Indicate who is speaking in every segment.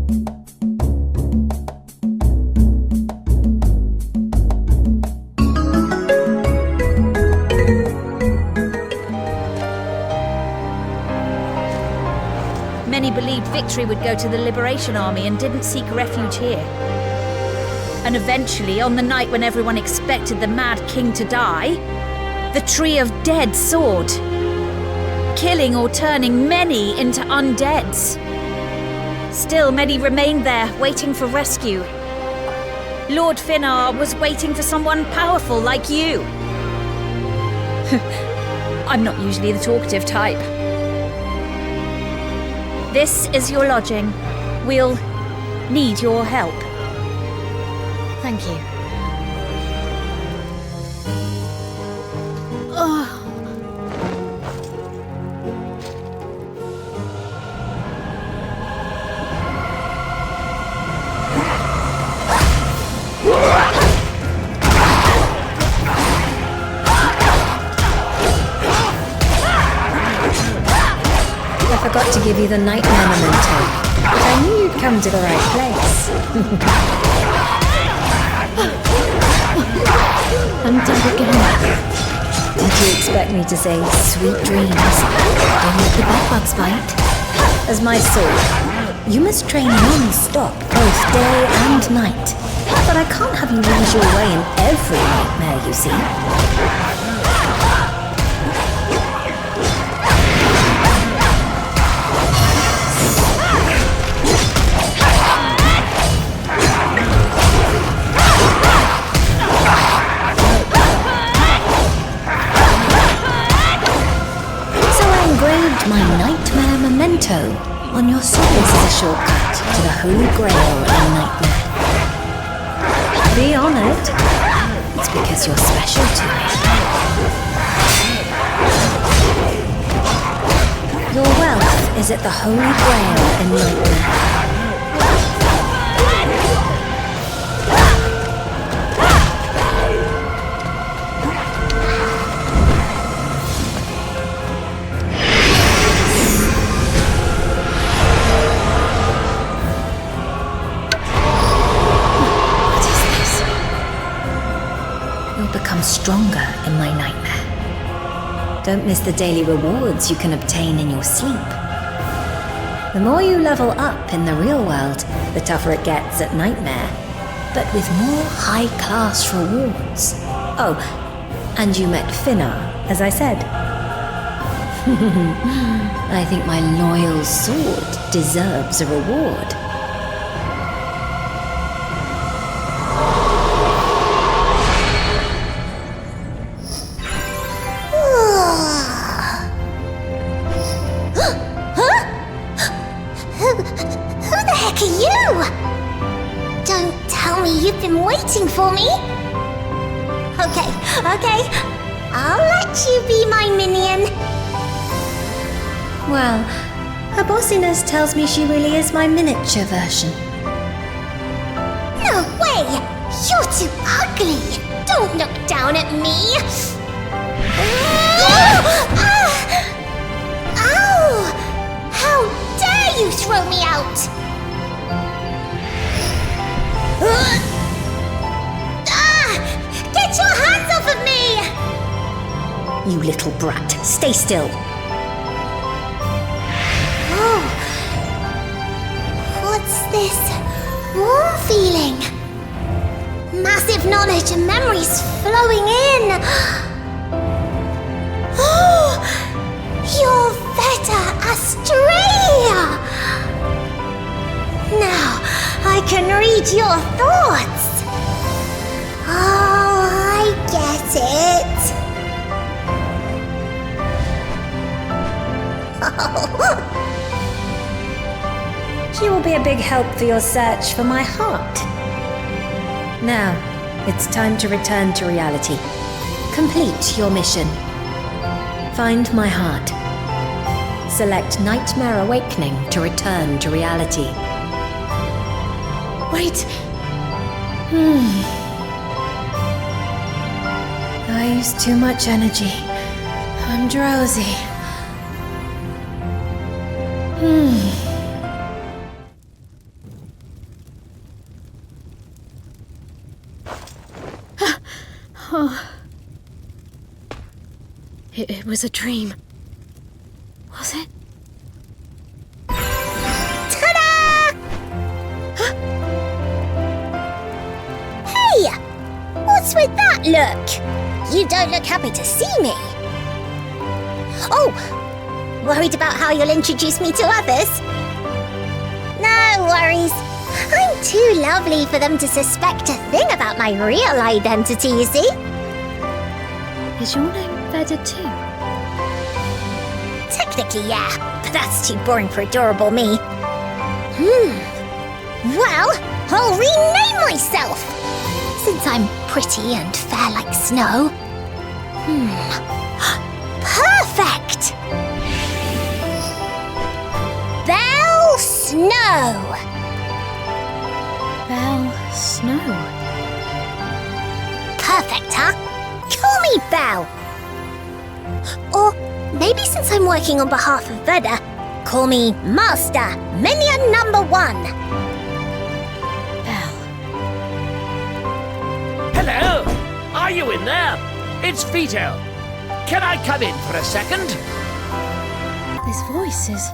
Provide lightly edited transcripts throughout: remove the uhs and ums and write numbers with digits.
Speaker 1: Many believed victory would go to the Liberation Army and didn't seek refuge here. And eventually, on the night when everyone expected the Mad King to die, the Tree of Dead soared, killing or turning many into undeads. Still, many remained there, waiting for rescue. Lord Finnar was waiting for someone powerful like you. I'm not usually the talkative type. This is your lodging. We'll need your help. Thank you.
Speaker 2: I forgot to give you the Nightmare memento, but I knew you'd come to the right place. I'm dead again. Did you expect me to say sweet dreams? Don't let the bedbugs bite. As my sword, you must train non-stop, both day and night. But I can't have you lose your way in every nightmare, you see. My Nightmare memento on your sword. This is a shortcut to the Holy Grail in Nightmare. Be honoured. It's because you're special to me. Your wealth is at the Holy Grail in Nightmare. Become stronger in my nightmare. Don't miss the daily rewards you can obtain in your sleep. The more you level up in the real world, the tougher it gets at nightmare, but with more high-class rewards. Oh, and you met Finnar, as I said. I think my loyal sword deserves a reward.
Speaker 3: Waiting for me? Okay, I'll let you be my minion.
Speaker 2: Well, her bossiness tells me she really is my miniature version.
Speaker 3: No way! You're too ugly! Don't look down at me! Ow! How dare you throw me out! Get your hands off of me!
Speaker 2: You little brat, stay still.
Speaker 3: Oh. What's this warm feeling? Massive knowledge and memories flowing in. Oh! You're Veda Astrea! Now I can read your thoughts. Oh, I get it.
Speaker 2: She will be a big help for your search for my heart. Now, it's time to return to reality. Complete your mission. Find my heart. Select Nightmare Awakening to return to reality.
Speaker 3: Wait.
Speaker 2: I used too much energy. I'm drowsy.
Speaker 4: It was a dream. Was it?
Speaker 3: Ta-da! Hey! What's with that look? You don't look happy to see me. Oh! Worried about how you'll introduce me to others? No worries. I'm too lovely for them to suspect a thing about my real identity, you see?
Speaker 4: Is your name Veda too?
Speaker 3: Technically, yeah, but that's too boring for adorable me. Well, I'll rename myself! Since I'm pretty and fair like snow. Perfect! Belle Snow!
Speaker 4: Belle Snow.
Speaker 3: Perfect, huh? Call me Belle! Or maybe since I'm working on behalf of Veda, call me Master Minion Number 1.
Speaker 4: Belle.
Speaker 5: Hello! Are you in there? It's Vito. Can I come in for a second?
Speaker 4: This voice is...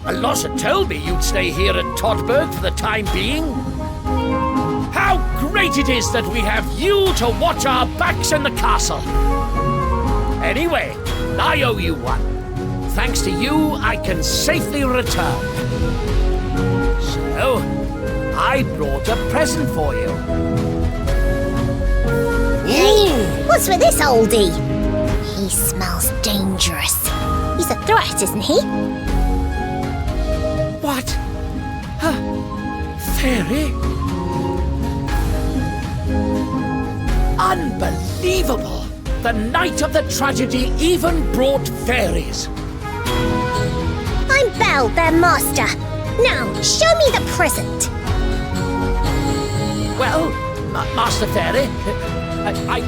Speaker 5: Alossa told me you'd stay here at Todberg for the time being. How great it is that we have you to watch our backs in the castle. Anyway, I owe you one. Thanks to you, I can safely return. So, I brought a present for you.
Speaker 3: Hey, what's with this oldie? He smells dangerous. He's a threat, isn't he?
Speaker 5: What? Fairy? Unbelievable! The night of the tragedy even brought fairies.
Speaker 3: I'm Belle, their master. Now, show me the present.
Speaker 5: Well, Master Fairy, I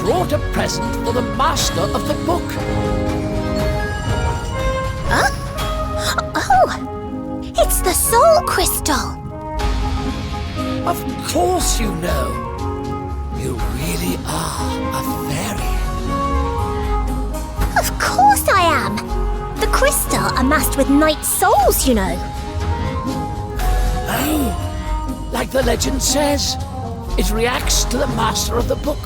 Speaker 5: brought a present for the master of the book.
Speaker 3: Huh? Oh! It's the soul crystal!
Speaker 5: Of course you know. You really are a fairy.
Speaker 3: Of course I am! The crystal amassed with night souls, you know.
Speaker 5: Oh, like the legend says, it reacts to the master of the book.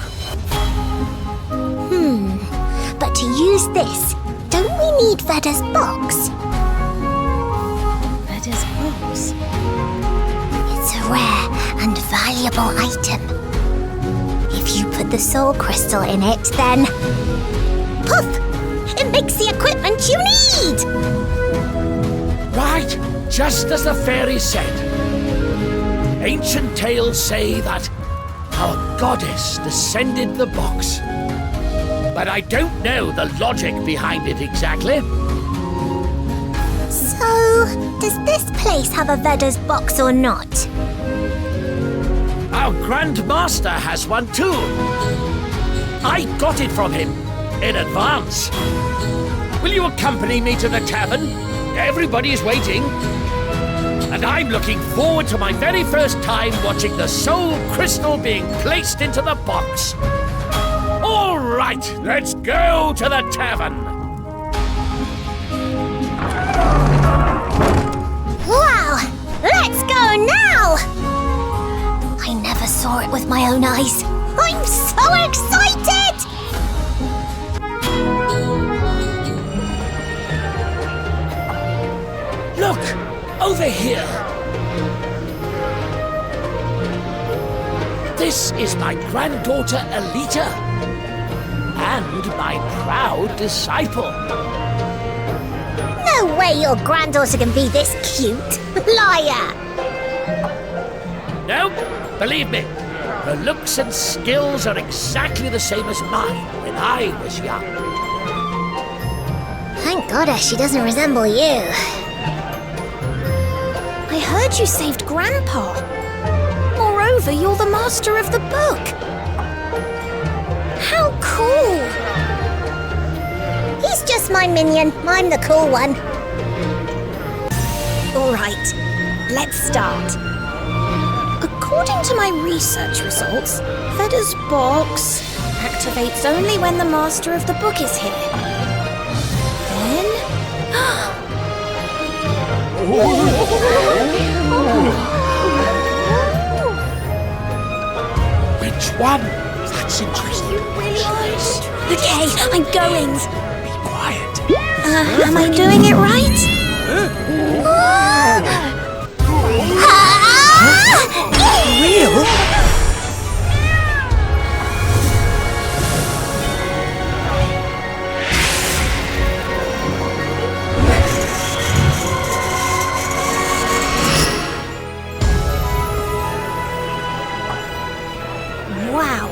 Speaker 3: But to use this, don't we need Veda's box?
Speaker 4: Veda's box.
Speaker 3: It's a rare and valuable item. If you put the soul crystal in it, then... poof! It makes the equipment you need!
Speaker 5: Right, just as the fairy said. Ancient tales say that our goddess descended the box. But I don't know the logic behind it exactly.
Speaker 3: So, does this place have a Veda's box or not?
Speaker 5: Our Grand Master has one too. I got it from him in advance. Will you accompany me to the tavern? Everybody's waiting. And I'm looking forward to my very first time watching the soul crystal being placed into the box. All right, let's go to the tavern.
Speaker 3: Wow! Let's go now! I never saw it with my own eyes. I'm so excited!
Speaker 5: Look, over here. This is my granddaughter Alita. And my proud disciple.
Speaker 3: No way your granddaughter can be this cute. Liar!
Speaker 5: No, believe me, her looks and skills are exactly the same as mine when I was young.
Speaker 3: Thank goddess she doesn't resemble you.
Speaker 1: I heard you saved Grandpa. Moreover, you're the master of the book. How cool!
Speaker 3: He's just my minion. I'm the cool one.
Speaker 1: All right, let's start.
Speaker 3: According to my research results, Veda's box activates only when the master of the book is here. Then...
Speaker 5: Which one? That's interesting.
Speaker 3: Okay, I'm going.
Speaker 5: Be quiet.
Speaker 3: Am I doing it right?
Speaker 5: Real?
Speaker 3: Wow,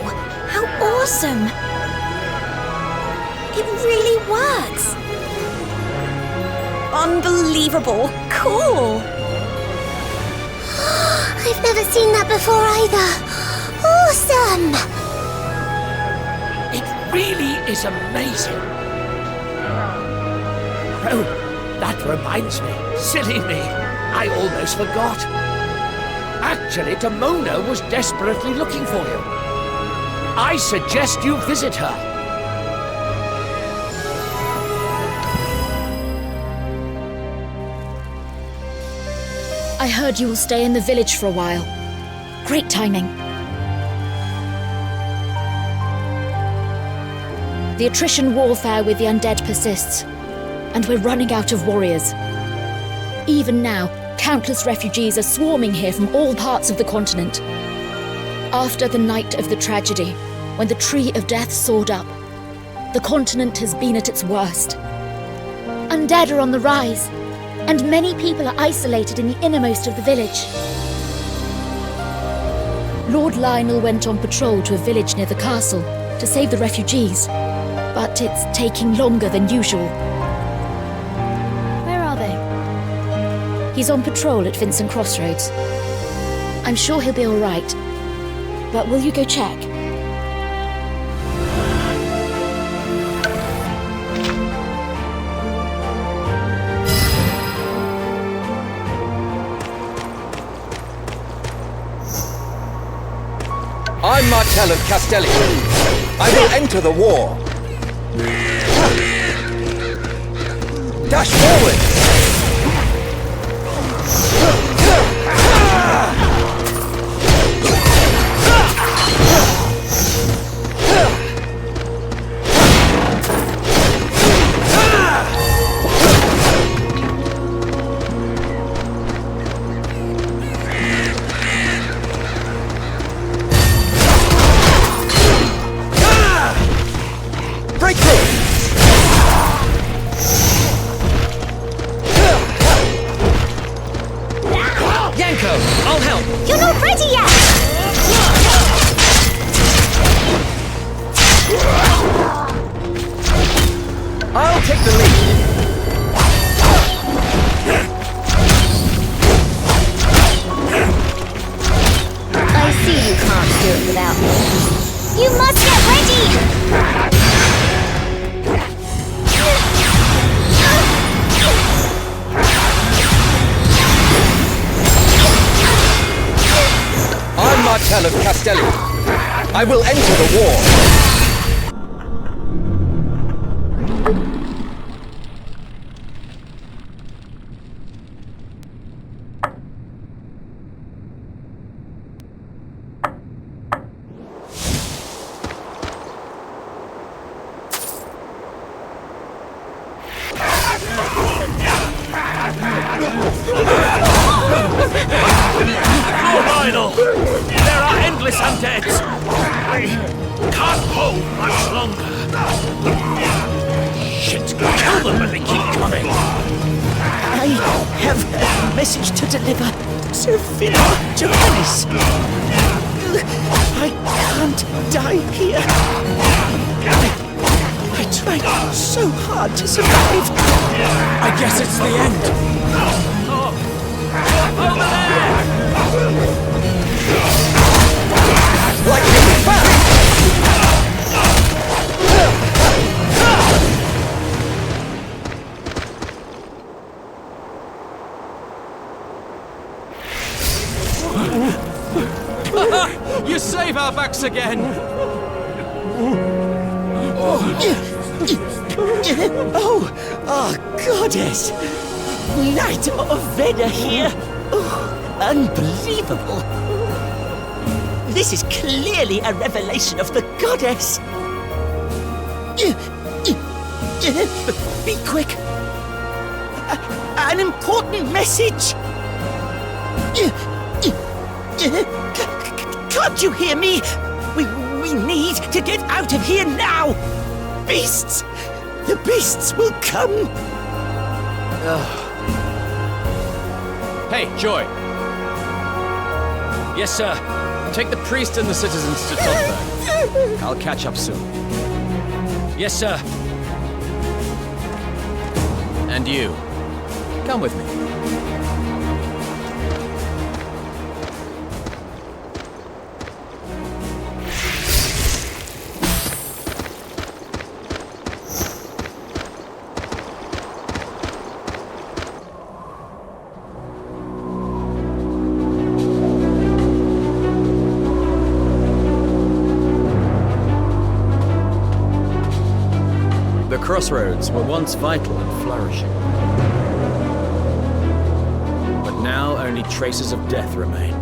Speaker 3: how awesome! It really works! Unbelievable! Cool! I've never seen that before either! Awesome!
Speaker 5: It really is amazing. Oh, that reminds me. Silly me. I almost forgot. Actually, Demona was desperately looking for you. I suggest you visit her.
Speaker 1: I heard you will stay in the village for a while. Great timing. The attrition warfare with the undead persists, and we're running out of warriors. Even now, countless refugees are swarming here from all parts of the continent. After the night of the tragedy, when the Tree of Death soared up, the continent has been at its worst. Undead are on the rise, and many people are isolated in the innermost of the village. Lord Lionel went on patrol to a village near the castle to save the refugees, but it's taking longer than usual.
Speaker 4: Where are they?
Speaker 1: He's on patrol at Vincent Crossroads. I'm sure he'll be all right, but will you go check?
Speaker 6: I'm Martel of Castelli. I will enter the war. Dash forward! Of Castelli. I will enter the war.
Speaker 5: Lionel! There are endless undeads! I can't hold much longer. Shit! Kill them when they keep coming!
Speaker 7: I have a message to deliver, Sir Philip Johannes. I can't die here. I tried so hard to survive.
Speaker 6: I guess it's the end.
Speaker 5: Over there!
Speaker 6: Lightning back!
Speaker 8: save our backs again!
Speaker 7: Oh, goddess! Knight of Veda here! Oh, unbelievable! This is clearly a revelation of the goddess! Be quick! An important message! Can't you hear me? We need to get out of here now! Beasts! The beasts will come!
Speaker 8: Hey, Joy.
Speaker 5: Yes, sir.
Speaker 8: Take the priest and the citizens to Todberg. I'll catch up soon.
Speaker 5: Yes, sir.
Speaker 8: And you, come with me. The Crossroads were once vital and flourishing. But now only traces of death remain.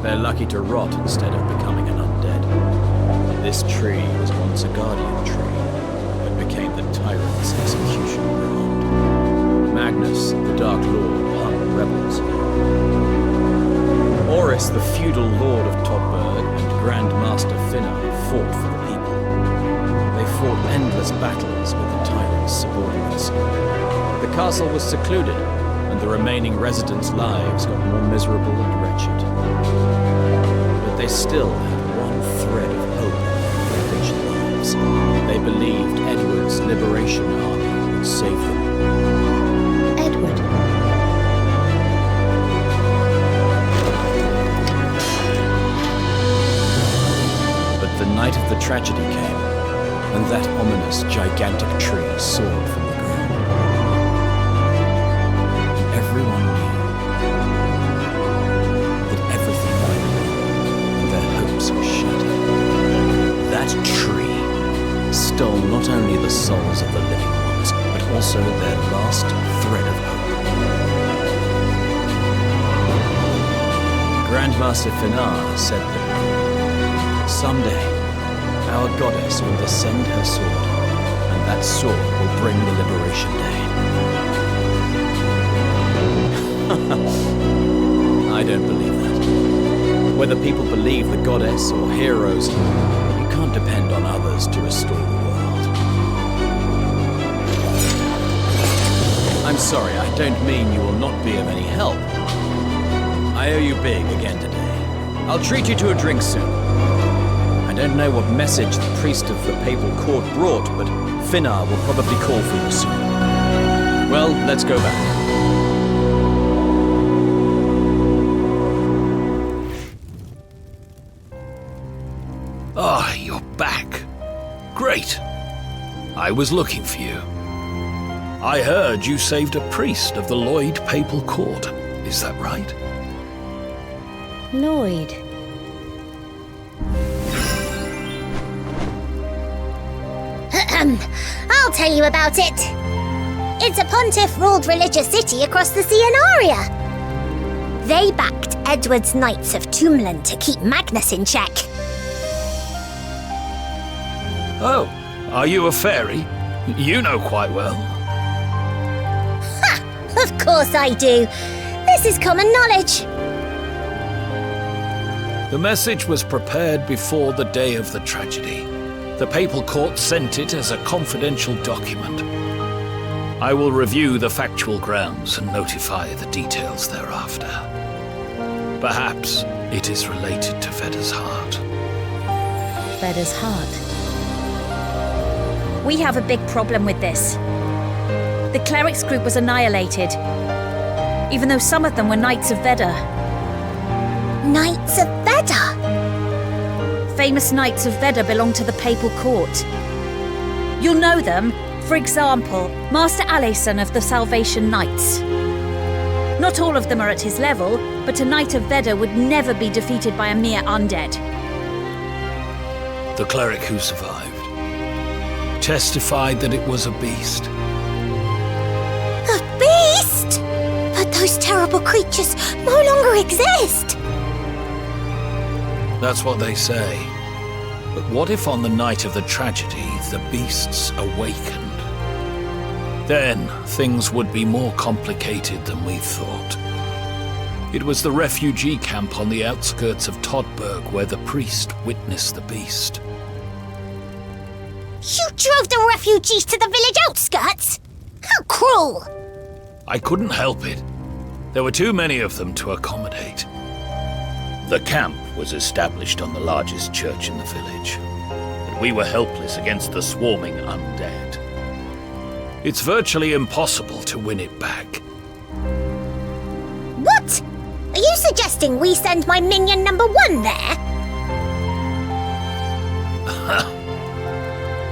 Speaker 8: They're lucky to rot instead of becoming an undead. This tree was once a guardian tree, but became the tyrant's execution ground. Magnus, the Dark Lord, hung rebels here. Oris, the feudal lord of Todberg, and Grand Master Finnar fought for the people. They fought endless battles with the tyrant's subordinates. The castle was secluded, and the remaining residents' lives got more miserable and wretched. But they still had one thread of hope in their wretched lives. They believed Edward's liberation army would save them.
Speaker 4: Edward.
Speaker 8: But the night of the tragedy came, and that ominous, gigantic tree soared from the ground. And everyone knew that everything went wrong, and their hopes were shattered. That tree stole not only the souls of the living ones, but also their last thread of hope. Grandmaster Finnar said that someday our goddess will descend her sword, and that sword will bring the liberation day. I don't believe that. Whether people believe the goddess or heroes, you can't depend on others to restore the world. I'm sorry, I don't mean you will not be of any help. I owe you big again today. I'll treat you to a drink soon. I don't know what message the priest of the papal court brought, but Finnar will probably call for you soon. Well, let's go back.
Speaker 5: Ah, you're back. Great. I was looking for you. I heard you saved a priest of the Lloyd Papal Court. Is that right?
Speaker 4: Lloyd.
Speaker 3: I'll tell you about it. It's a pontiff-ruled religious city across the sea in Aria. They backed Edward's Knights of Toomland to keep Magnus in check.
Speaker 5: Oh, are you a fairy? You know quite well.
Speaker 3: Ha! Of course I do. This is common knowledge.
Speaker 5: The message was prepared before the day of the tragedy. The papal court sent it as a confidential document. I will review the factual grounds and notify the details thereafter. Perhaps it is related to Veda's heart.
Speaker 4: Veda's heart.
Speaker 1: We have a big problem with this. The clerics group was annihilated, even though some of them were Knights of Veda.
Speaker 3: Knights of Veda?
Speaker 1: Famous Knights of Veda belong to the papal court. You'll know them. For example, Master Aleson of the Salvation Knights. Not all of them are at his level, but a Knight of Veda would never be defeated by a mere undead.
Speaker 9: the cleric who survived, testified that it was a beast.
Speaker 3: A beast? But those terrible creatures no longer exist.
Speaker 9: That's what they say. But what if on the night of the tragedy, the beasts awakened? Then, things would be more complicated than we thought. It was the refugee camp on the outskirts of Todberg where the priest witnessed the beast.
Speaker 3: You drove the refugees to the village outskirts? How cruel!
Speaker 9: I couldn't help it. There were too many of them to accommodate. The camp was established on the largest church in the village, and we were helpless against the swarming undead. It's virtually impossible to win it back.
Speaker 3: What? Are you suggesting we send my Minion Number 1 there?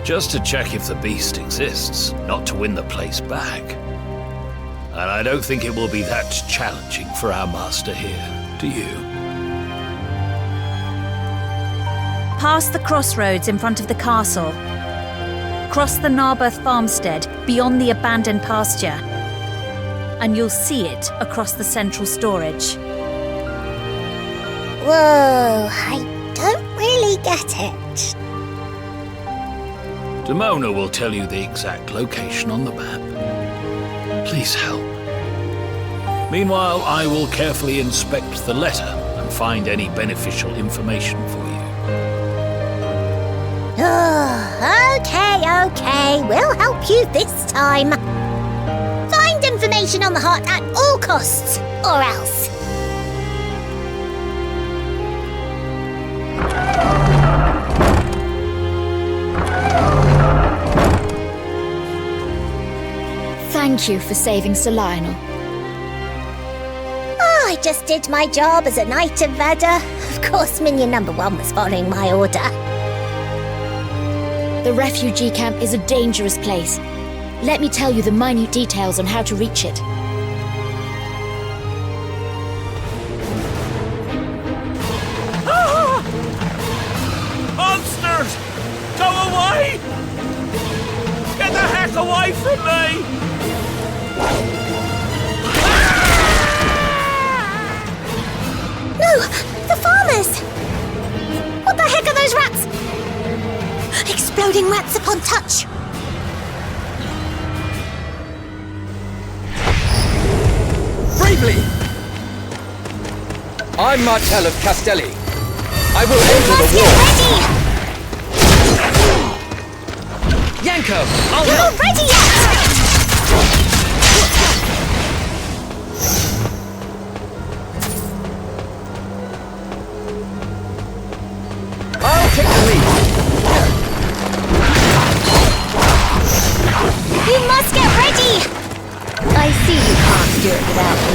Speaker 9: Just to check if the beast exists, not to win the place back. And I don't think it will be that challenging for our master here, do you?
Speaker 1: Past the crossroads in front of the castle. Cross the Narbeth Farmstead beyond the abandoned pasture. And you'll see it across the central storage.
Speaker 3: Whoa, I don't really get it.
Speaker 9: Demona will tell you the exact location on the map. Please help. Meanwhile, I will carefully inspect the letter and find any beneficial information for you.
Speaker 3: Oh, okay, we'll help you this time. Find information on the heart at all costs, or else.
Speaker 4: Thank you for saving Sir Lionel.
Speaker 3: Oh, I just did my job as a Knight of Veda. Of course, Minion Number 1 was following my order.
Speaker 4: The refugee camp is a dangerous place. Let me tell you the minute details on how to reach it.
Speaker 5: Ah! Monsters! Go away! Get the heck away from me!
Speaker 3: No! The farmers! What the heck are those rats? Exploding rats upon touch!
Speaker 6: Bravely! I'm Martel of Castelli. I will enter the war!
Speaker 3: Get ready!
Speaker 6: Yanko! I'll
Speaker 3: You're
Speaker 6: help!
Speaker 3: not ready yet!
Speaker 6: I'll take the lead!
Speaker 3: You must get ready!
Speaker 2: I see you can't do it without me.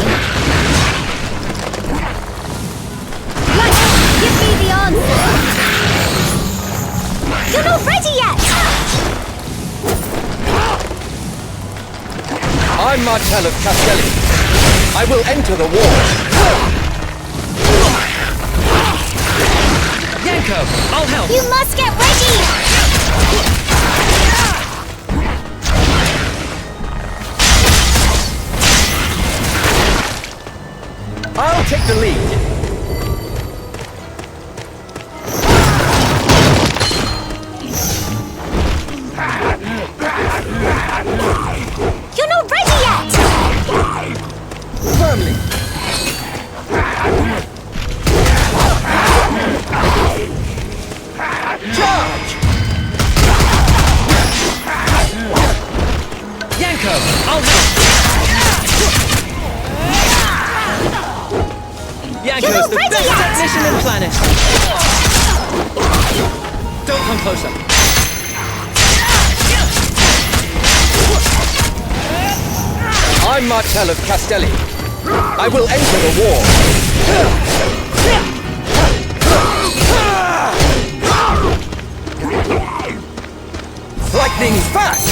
Speaker 3: Right, give me the answer! You're not ready yet!
Speaker 6: I'm Martel of Castelli. I will enter the war! Yanko! I'll help!
Speaker 3: You must get ready!
Speaker 6: I'll take the lead!
Speaker 3: You're not ready yet!
Speaker 6: Firmly! Charge! Yanko! I'll help! Yanko's the best technician in planet! Don't come closer! I'm Martel of Castelli. I will enter the war. Lightning fast!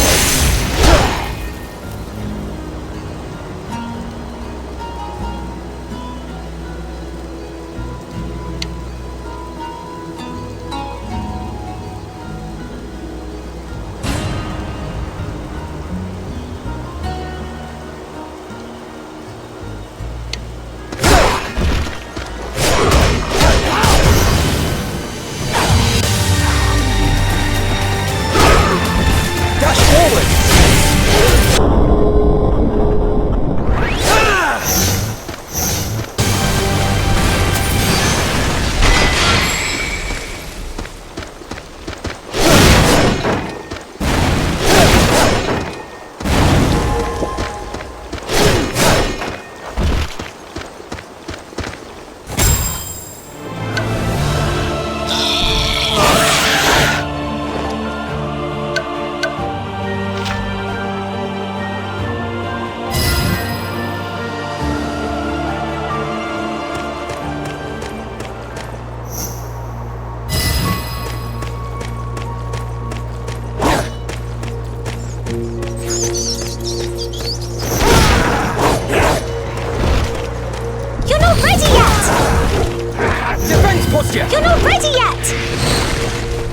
Speaker 6: posture!
Speaker 3: You're not ready yet!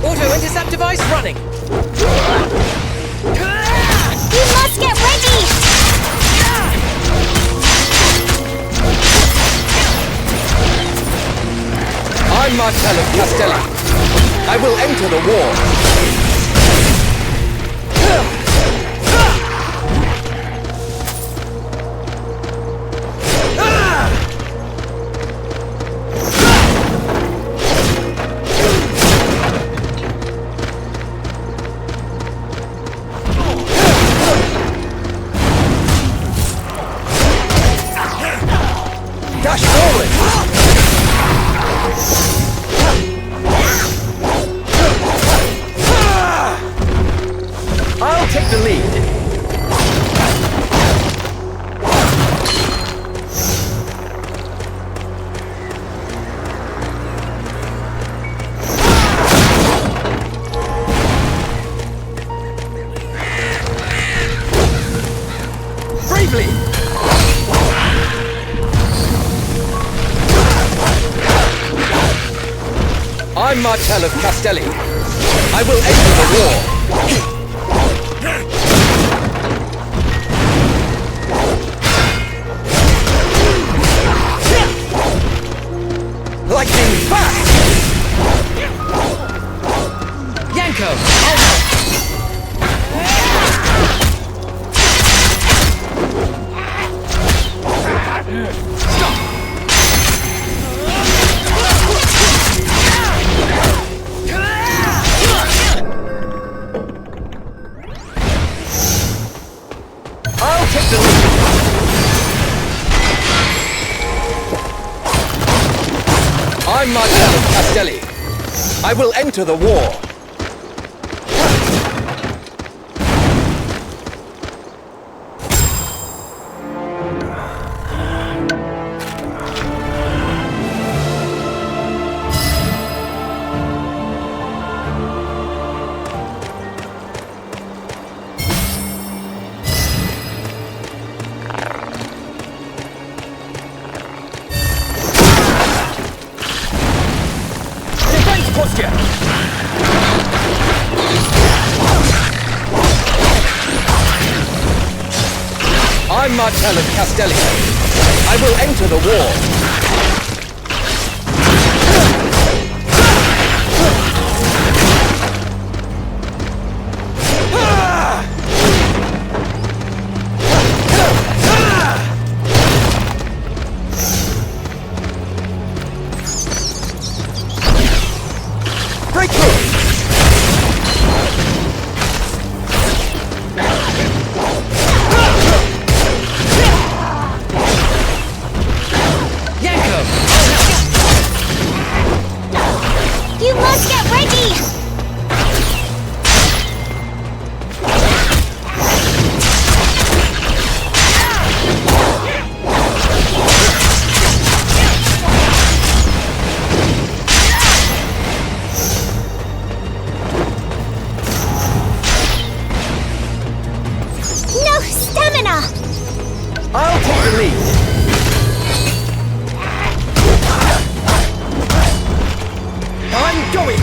Speaker 6: Auto-intercept device running!
Speaker 3: You must get ready!
Speaker 6: I'm Martel of Castelli. I will enter the war. Dash forward! I'll take the lead. Bravely! I'm Martel of Castelli. I will enter the war. Lightning fast! Yanko! Stop! I'll take the lead. I'm Martel of Castelli. I will enter the war. Posture! I'm Martel of Castelli. I will enter the war.
Speaker 3: You must get ready! No stamina!
Speaker 6: I'll take the lead. I'm going!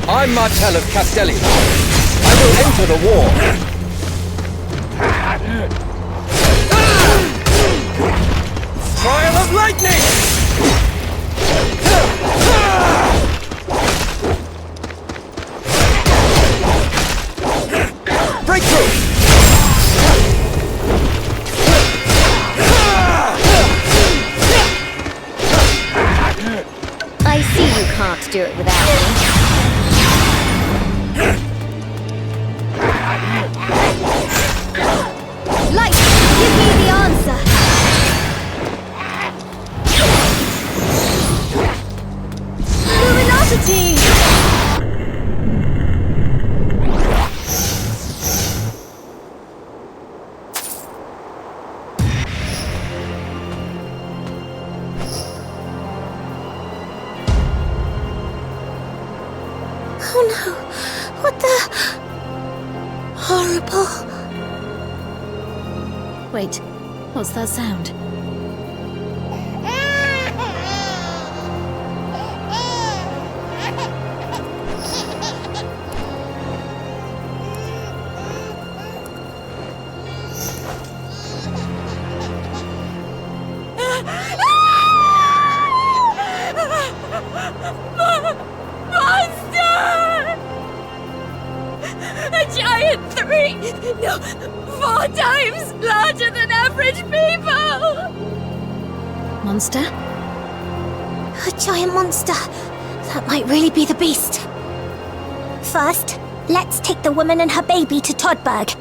Speaker 6: I'm Martel of Castelli. I will enter the war. Trial of lightning! Breakthrough!
Speaker 3: I see you can't do it without me. Light, give me the answer. Luminosity! Oh no! What the... Horrible.
Speaker 1: Wait,
Speaker 4: What's that sound?
Speaker 1: No, 4 times larger than average people!
Speaker 4: Monster?
Speaker 3: A giant monster. That might really be the beast. First, let's take the woman and her baby to Todberg.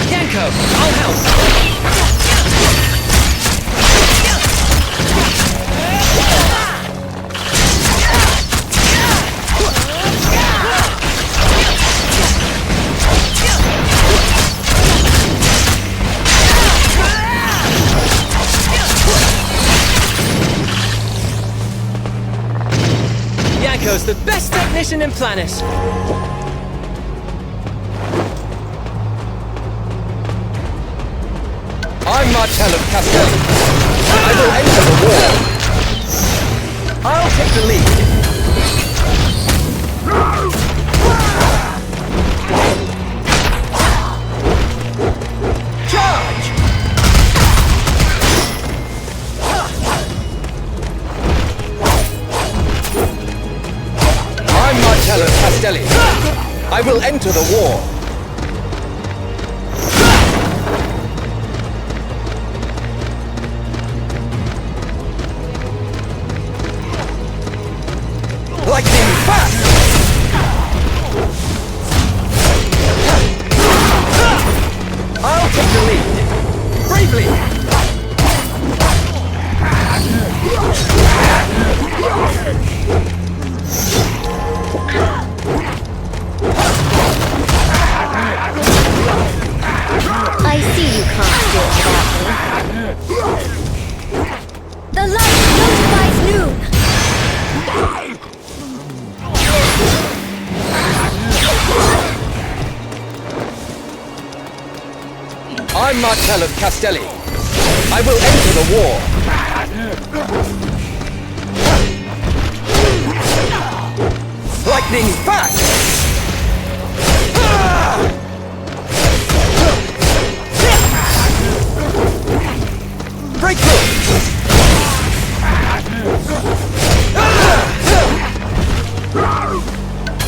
Speaker 6: Yanko, I'll help! Yanko's the best technician in planet! I'm Martel of Castelli. I will enter the war. I'll take the lead. Charge! I'm Martel of Castelli. I will enter the war. Lightning fast! I'll take the lead. Bravely!
Speaker 3: I see you can't do it without me. The light notifies noon!
Speaker 6: I'm Martel of Castelli. I will enter the war. Lightning fast! Breakthrough!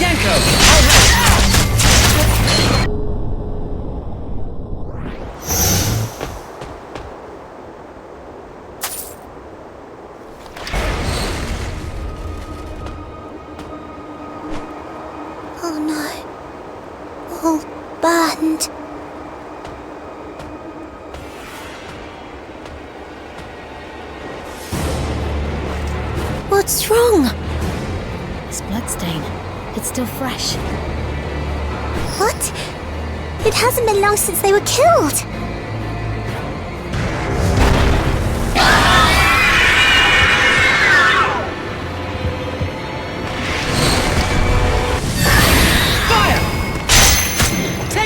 Speaker 6: Yanko!
Speaker 3: Oh no. All burned. What's wrong?
Speaker 4: This bloodstain. It's still fresh.
Speaker 3: What? It hasn't been long since they were killed.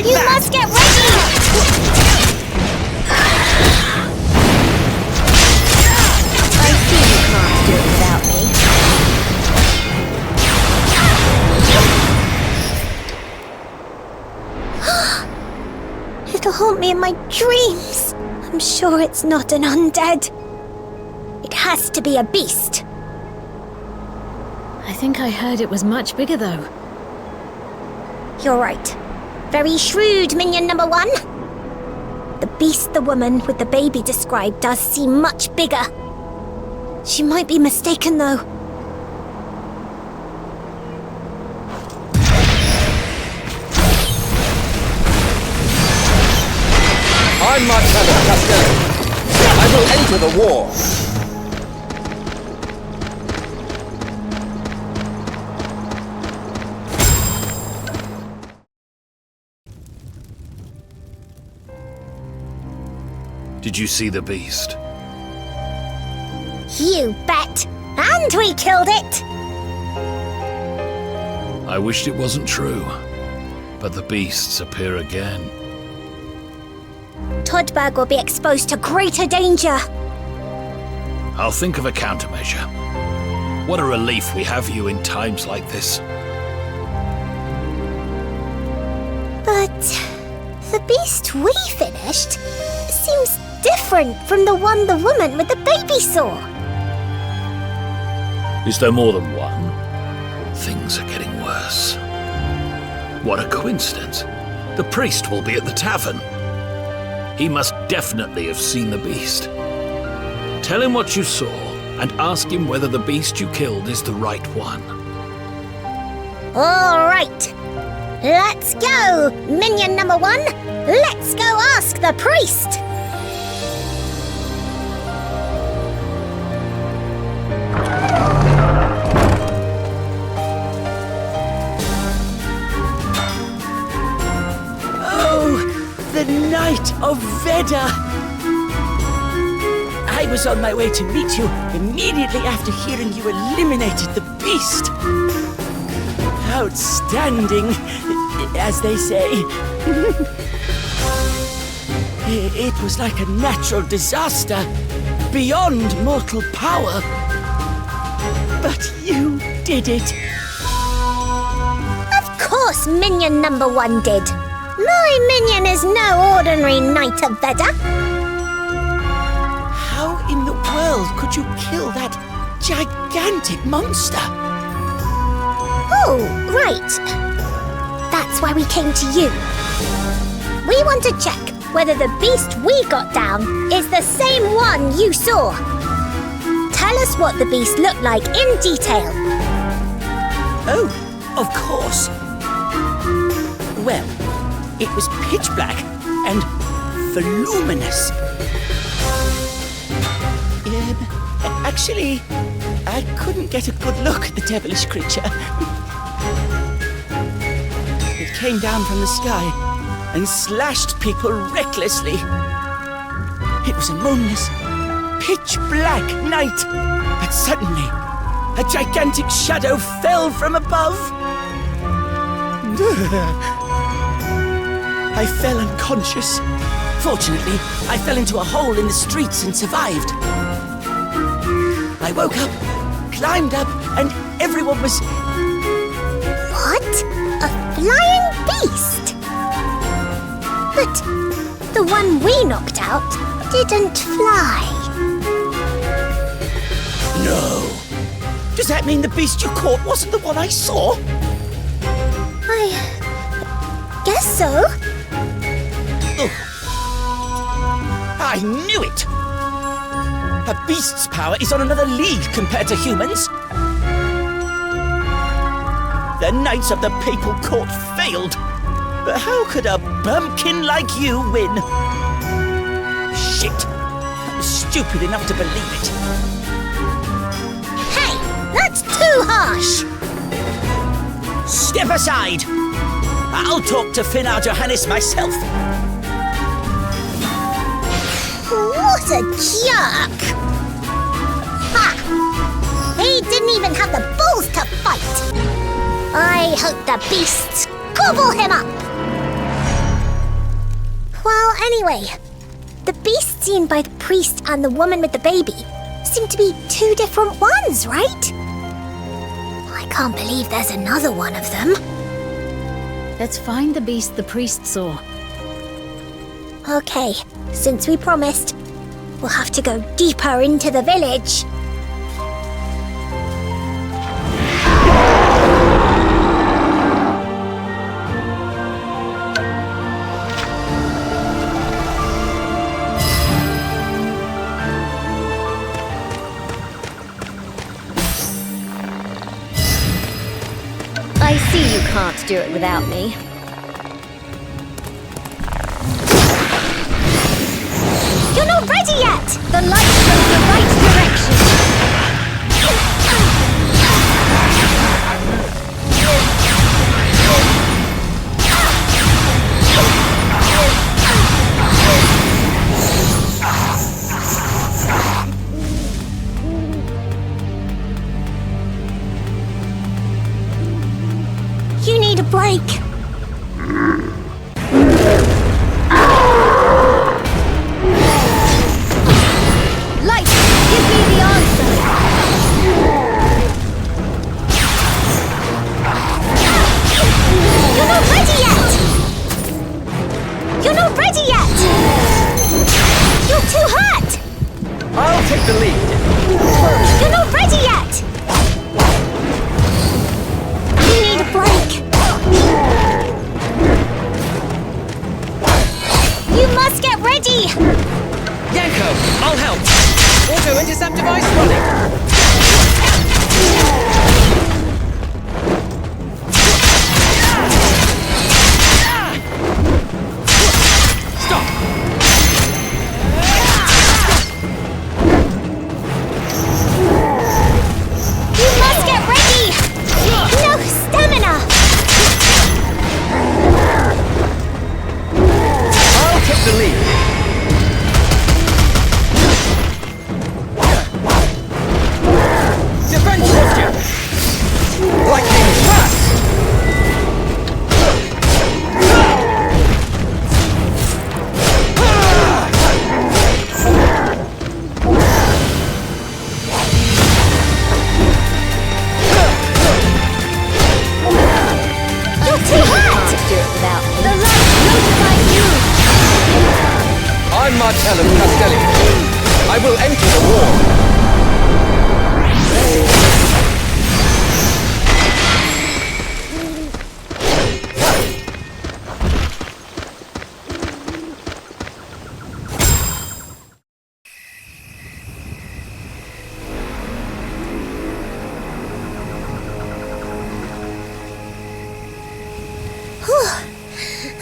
Speaker 3: You must get ready! I see you can't do it without me. me in my dreams. I'm sure it's not an undead. It has to be a beast.
Speaker 2: I think I heard it was much bigger, though.
Speaker 3: You're right. Very shrewd, Minion Number 1. The beast the woman with the baby described does seem much bigger. She might be mistaken, though.
Speaker 6: I'm Marcellus Pasture. I will enter the war.
Speaker 9: Did you see the beast?
Speaker 3: You bet! And we killed it!
Speaker 9: I wished it wasn't true, but the beasts appear again.
Speaker 3: Todberg will be exposed to greater danger.
Speaker 9: I'll think of a countermeasure. What a relief we have you in times like this.
Speaker 3: But the beast we finished seems different from the one the woman with the baby saw.
Speaker 9: Is there more than one? Things are getting worse. What a coincidence. The priest will be at the tavern. He must definitely have seen the beast. Tell him what you saw and ask him whether the beast you killed is the right one.
Speaker 3: All right. Let's go, Minion Number 1. Let's go ask the priest.
Speaker 7: The Knight of Veda! I was on my way to meet you immediately after hearing you eliminated the beast. Outstanding, as they say. It was like a natural disaster, beyond mortal power. But you did it.
Speaker 3: Of course Minion Number 1 did. My minion is no ordinary Knight of Veda.
Speaker 7: How in the world could you kill that gigantic monster?
Speaker 3: Oh, right. That's why we came to you. We want to check whether the beast we got down is the same one you saw. Tell us what the beast looked like in detail.
Speaker 7: Oh, of course. Well, it was pitch black and voluminous. Actually, I couldn't get a good look at the devilish creature. It came down from the sky and slashed people recklessly. It was a moonless, pitch black night, but suddenly a gigantic shadow fell from above. I fell unconscious. Fortunately, I fell into a hole in the streets and survived. I woke up, climbed up, and everyone was...
Speaker 3: What? A flying beast? But the one we knocked out didn't fly.
Speaker 7: No. Does that mean the beast you caught wasn't the one I saw?
Speaker 3: I guess so.
Speaker 7: Ugh. I knew it! A beast's power is on another league compared to humans. The Knights of the Papal Court failed. But how could a bumpkin like you win? Shit! I was stupid enough to believe it.
Speaker 3: Hey, that's too harsh!
Speaker 7: Step aside! I'll talk to Finnar Johannes myself.
Speaker 3: What a jerk! Ha! He didn't even have the balls to fight! I hope the beasts gobble him up! Well, anyway, the beast seen by the priest and the woman with the baby seem to be two different ones, right? I can't believe there's another one of them.
Speaker 2: Let's find the beast the priest saw.
Speaker 3: Okay, since we promised, we'll have to go deeper into the village.
Speaker 2: I see you can't do it without me.
Speaker 3: You're not ready yet!
Speaker 2: The light shows the right direction.
Speaker 3: You need a break.
Speaker 2: Light, give me the answer.
Speaker 3: You're not ready yet! You're not ready yet! You're too hurt!
Speaker 6: I'll take the lead.
Speaker 3: You're not ready yet! You need a break. You must get ready!
Speaker 6: Yanko, I'll help. Auto-intercept device running.
Speaker 3: You must get ready! No stamina!
Speaker 6: I'll take the lead. Defense posture. Lightning fast.
Speaker 3: You're too hurt!
Speaker 2: Can't do it without me. The light notifies you.
Speaker 6: I'm Martellum Castelli. I will enter the war.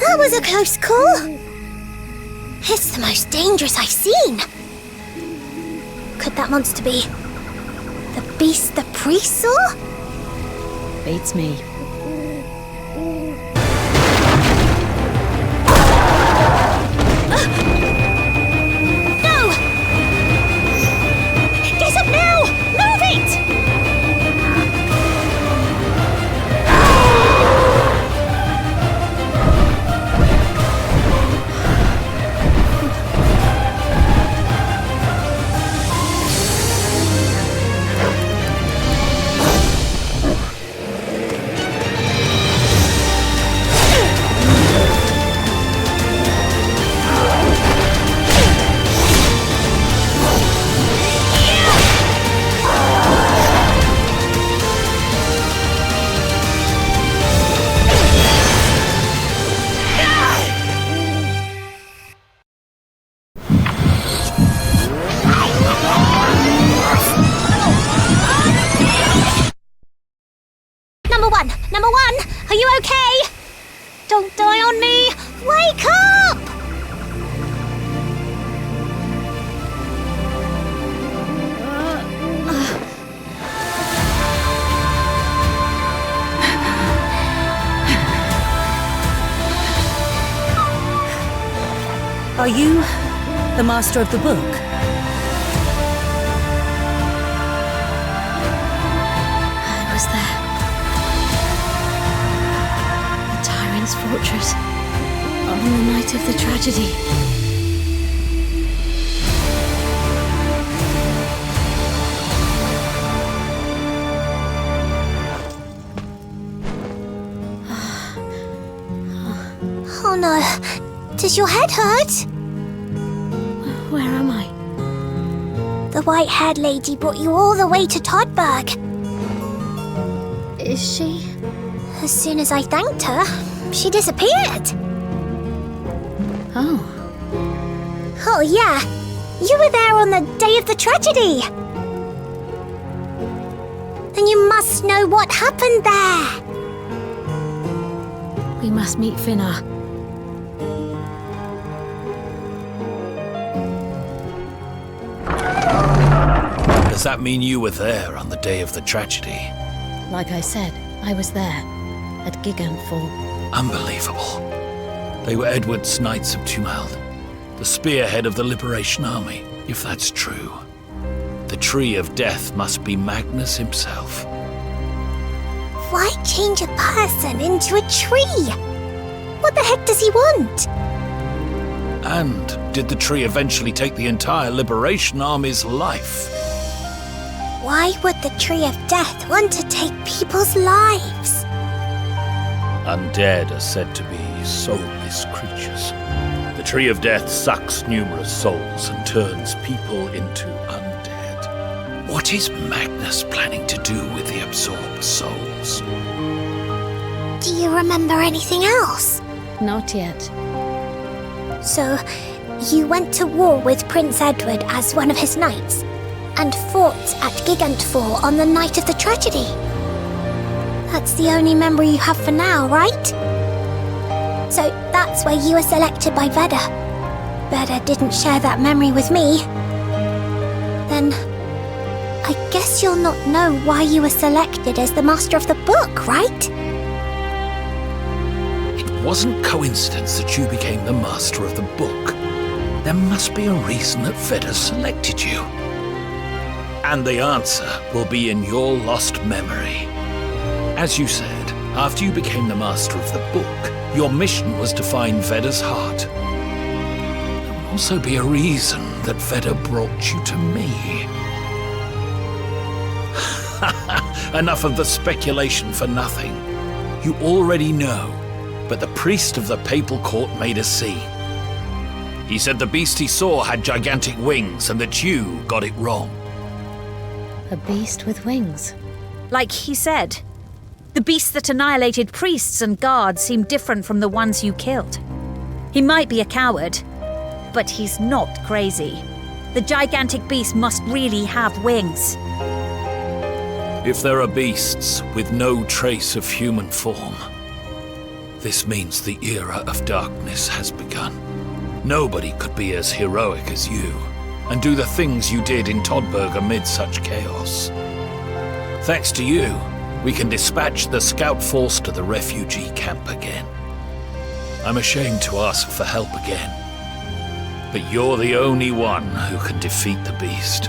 Speaker 3: That was a close call. It's the most dangerous I've seen. Could that monster be the beast the priest saw?
Speaker 4: Beats me.
Speaker 3: No! Get up now! Move it! Number one, are you okay? Don't die on me! Wake up!
Speaker 10: Are you the master of the book?
Speaker 4: I was there. The tyrant's fortress. On the night of the tragedy.
Speaker 3: Oh no. Does your head hurt? white-haired lady brought you all the way to Todberg.
Speaker 4: Is she?
Speaker 3: As soon as I thanked her, she disappeared.
Speaker 4: Oh.
Speaker 3: Oh yeah, you were there on the day of the tragedy. And you must know what happened there.
Speaker 4: We must meet Finnar.
Speaker 9: Does that mean you were there on the day of the tragedy?
Speaker 4: Like I said, I was there, at Gigantfall.
Speaker 9: Unbelievable. They were Edward's Knights of Tumult, the spearhead of the Liberation Army. If that's true, the Tree of Death must be Magnus himself.
Speaker 3: Why change a person into a tree? What the heck does he want?
Speaker 9: And did the tree eventually take the entire Liberation Army's life?
Speaker 3: Why would the Tree of Death want to take people's lives?
Speaker 9: Undead are said to be soulless creatures. The Tree of Death sucks numerous souls and turns people into undead. What is Magnus planning to do with the absorbed souls?
Speaker 3: Do you remember anything else?
Speaker 4: Not yet.
Speaker 3: So, you went to war with Prince Edward as one of his knights, and fought at Gigantfall on the night of the tragedy. That's the only memory you have for now, right? So that's where you were selected by Veda. Veda didn't share that memory with me. Then, I guess you'll not know why you were selected as the Master of the Book, right?
Speaker 9: It wasn't coincidence that you became the Master of the Book. There must be a reason that Veda selected you. And the answer will be in your lost memory. As you said, after you became the Master of the Book, your mission was to find Veda's heart. There will also be a reason that Veda brought you to me. Enough of the speculation for nothing. You already know, but the priest of the Papal Court made a scene. He said the beast he saw had gigantic wings and that you got it wrong.
Speaker 4: A beast with wings.
Speaker 1: Like he said, the beasts that annihilated priests and guards seem different from the ones you killed. He might be a coward, but he's not crazy. The gigantic beast must really have wings.
Speaker 9: If there are beasts with no trace of human form, this means the era of darkness has begun. Nobody could be as heroic as you, and do the things you did in Todberg amid such chaos. Thanks to you, we can dispatch the scout force to the refugee camp again. I'm ashamed to ask for help again, but you're the only one who can defeat the beast.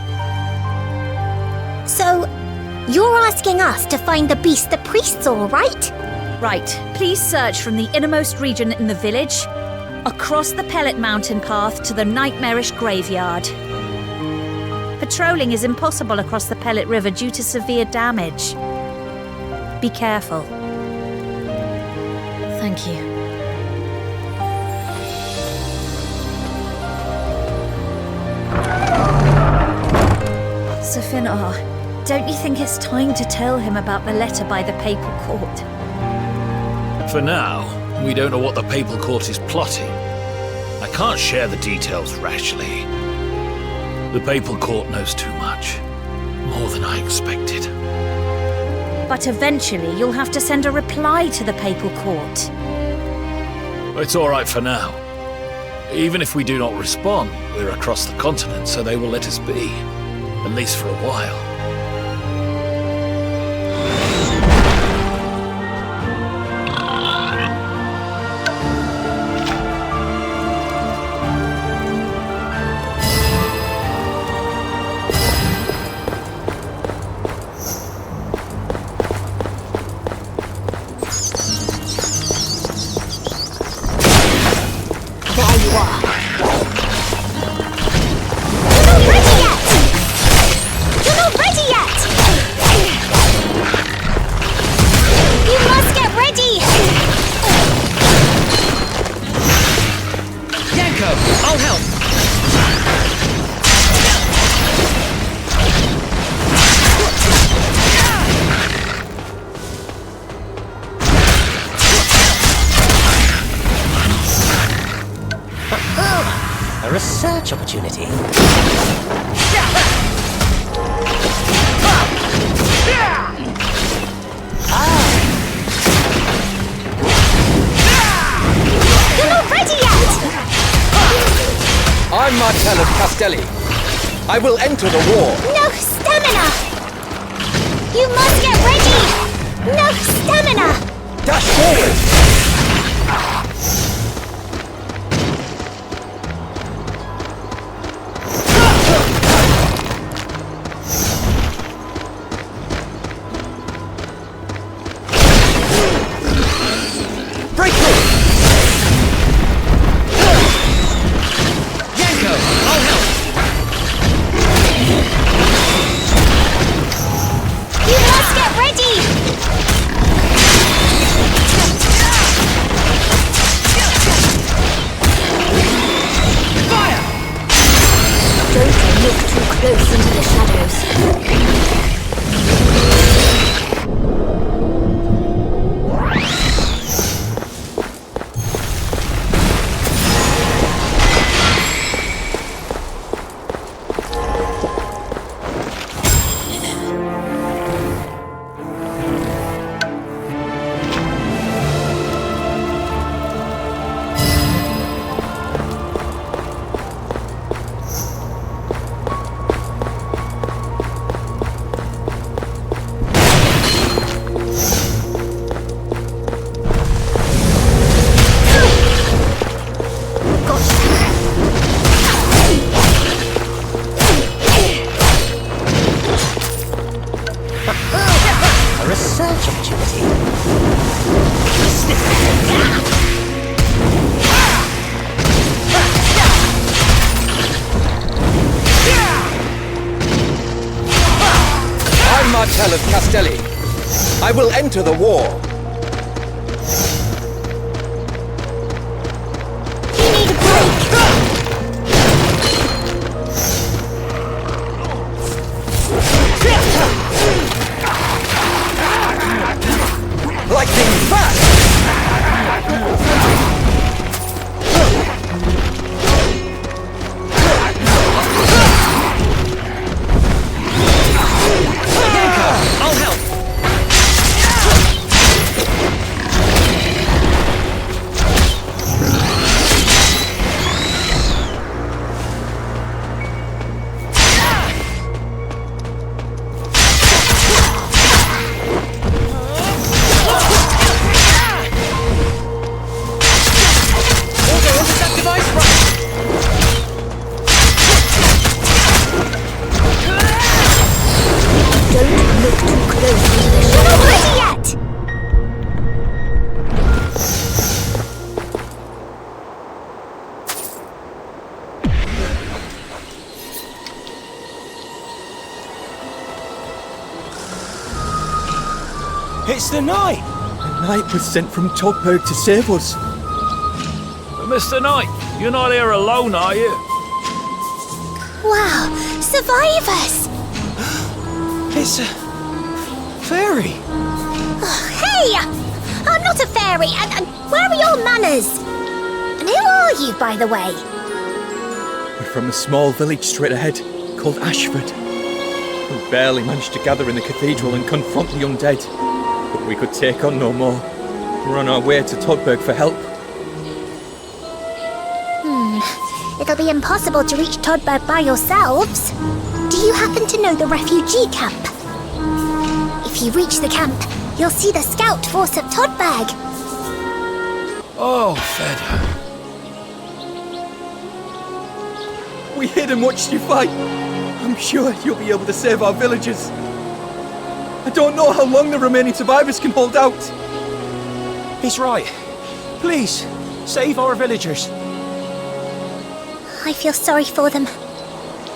Speaker 3: So, you're asking us to find the beast the priest saw, right?
Speaker 1: Right. Please search from the innermost region in the village, across the Pellet mountain path to the Nightmarish Graveyard. Patrolling is impossible across the Pellet River due to severe damage. Be careful.
Speaker 4: Thank you.
Speaker 1: Sir Finnar, don't you think it's time to tell him about the letter by the Papal Court?
Speaker 9: For now, we don't know what the Papal Court is plotting. I can't share the details rashly. The Papal Court knows too much. More than I expected.
Speaker 1: But eventually you'll have to send a reply to the Papal Court.
Speaker 9: It's all right for now. Even if we do not respond, we're across the continent, so they will let us be. At least for a while.
Speaker 3: There you are. You're not ready yet! You're not ready!
Speaker 6: research opportunity.
Speaker 3: You're not ready yet!
Speaker 6: I'm Martel of Castelli. I will enter the war.
Speaker 3: No stamina! You must get ready! No stamina!
Speaker 6: Dash forward! Martel of Castelli. I will enter the war.
Speaker 3: You need a break.
Speaker 6: Lightning fast!
Speaker 7: It's the Knight!
Speaker 11: The Knight was sent from Todberg to save us.
Speaker 9: But Mr. Knight, you're not here alone, are you?
Speaker 3: Wow, survivors!
Speaker 7: It's a fairy.
Speaker 3: Oh, hey! I'm not a fairy, and where are your manners? And who are you, by the way?
Speaker 11: We're from a small village straight ahead, called Ashford. We barely managed to gather in the cathedral and confront the undead. But we could take on no more. We're on our way to Todberg for help.
Speaker 3: It'll be impossible to reach Todberg by yourselves. Do you happen to know the Refugee Camp? If you reach the camp, you'll see the scout force at Todberg.
Speaker 9: Oh, Veda.
Speaker 11: We hid and watched you fight. I'm sure you'll be able to save our villagers. I don't know how long the remaining survivors can hold out.
Speaker 7: He's right. Please, save our villagers.
Speaker 3: I feel sorry for them.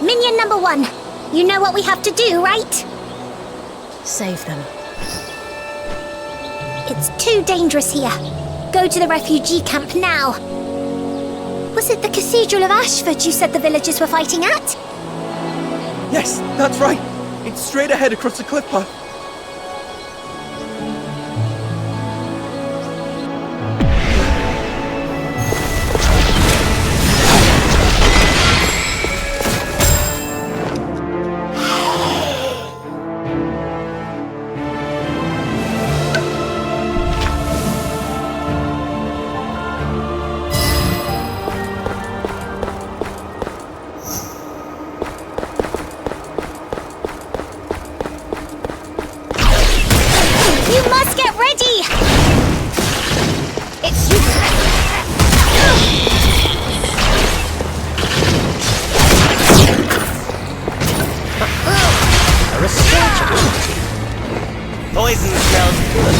Speaker 3: Minion number 1, you know what we have to do, right?
Speaker 10: Save them.
Speaker 3: It's too dangerous here. Go to the refugee camp now. Was it the Cathedral of Ashford you said the villagers were fighting at?
Speaker 11: Yes, that's right. It's straight ahead across the cliff path.
Speaker 6: poison smells good.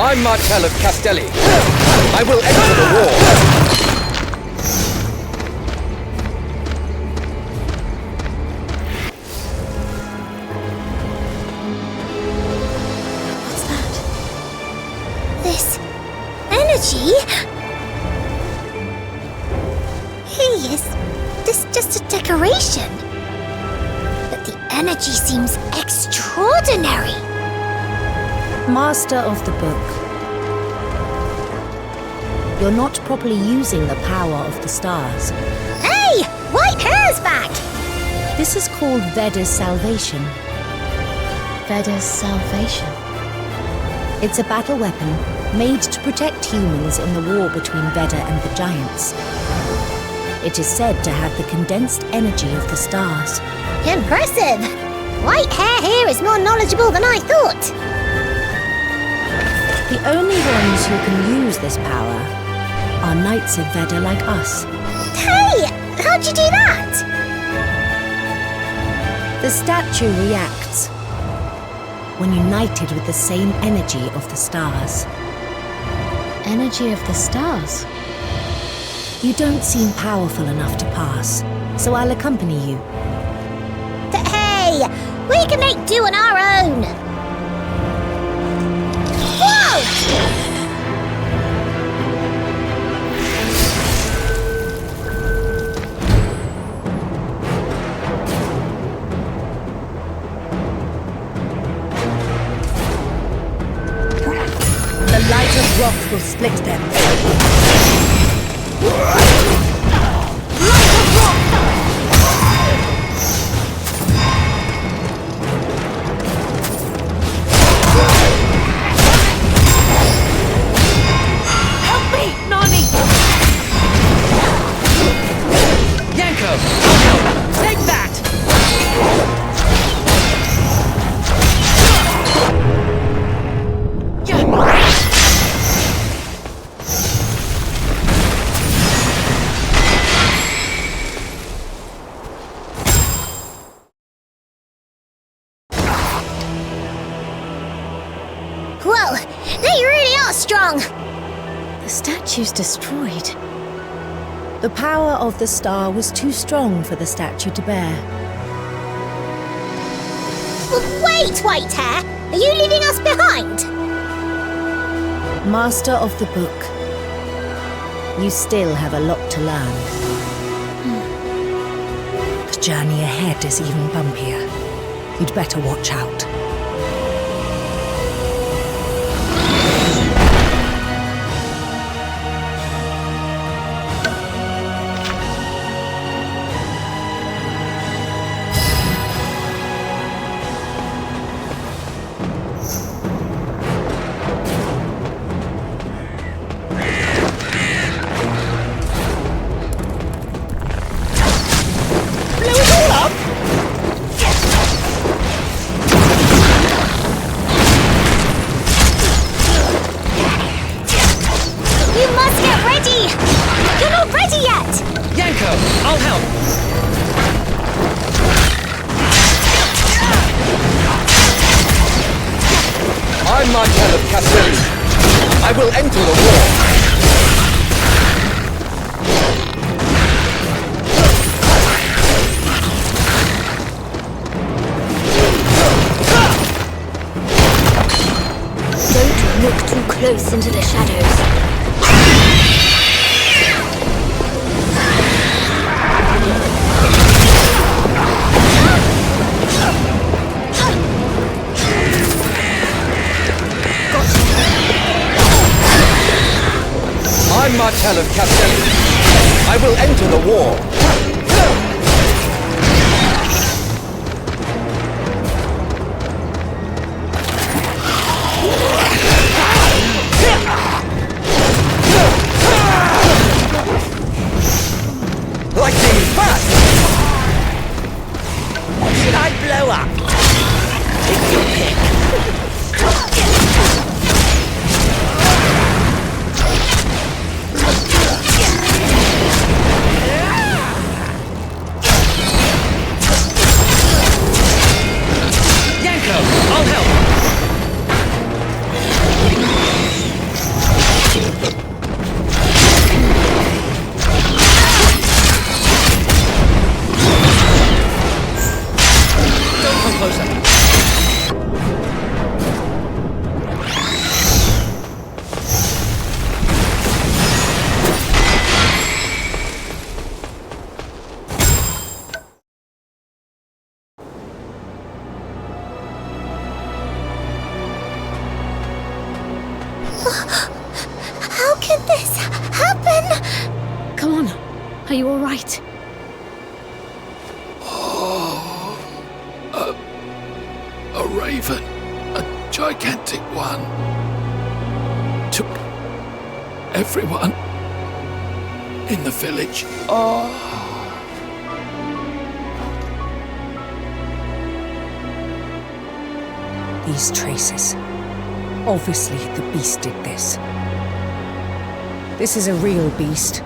Speaker 6: I'm Martel of Castelli. I will enter the war.
Speaker 3: What's that? This energy? Hey, is this just a decoration? But the energy seems extraordinary.
Speaker 10: Master of the Book. You're not properly using the power of the stars.
Speaker 3: Hey! White hair's back!
Speaker 10: This is called Veda's Salvation.
Speaker 4: Veda's salvation.
Speaker 10: It's a battle weapon made to protect humans in the war between Veda and the giants. It is said to have the condensed energy of the stars.
Speaker 3: Impressive! White hair here is more knowledgeable than I thought.
Speaker 10: The only ones who can use this power are Knights of Veda like us.
Speaker 3: Hey! How'd you do that?
Speaker 10: The statue reacts when united with the same energy of the stars.
Speaker 4: Energy of the stars?
Speaker 10: You don't seem powerful enough to pass, so I'll accompany you.
Speaker 3: Hey! We can make do on our own! Whoa!
Speaker 10: The light of rock will split them.
Speaker 7: Help me, Nani! Yanko, I'll help. Take that!
Speaker 3: Whoa! They really are strong!
Speaker 10: The statue's destroyed. The power of the star was too strong for the statue to bear.
Speaker 3: Well, wait, White Hair! Are you leaving us behind?
Speaker 10: Master of the Book, you still have a lot to learn. The journey ahead is even bumpier. You'd better watch out.
Speaker 6: I'm Martel of Castelli. I will enter the war.
Speaker 3: Don't look too close into the shadows.
Speaker 6: Martel of Castelli. I will enter the war. Lightning fast!
Speaker 7: Should I blow up? Take your pick. Yanko, I'll help. Don't come closer.
Speaker 3: How could this happen?
Speaker 10: Come on. Are you all right?
Speaker 9: A raven, a gigantic one, took everyone in the village.
Speaker 10: These traces. Obviously, the beast did this. This is a real beast.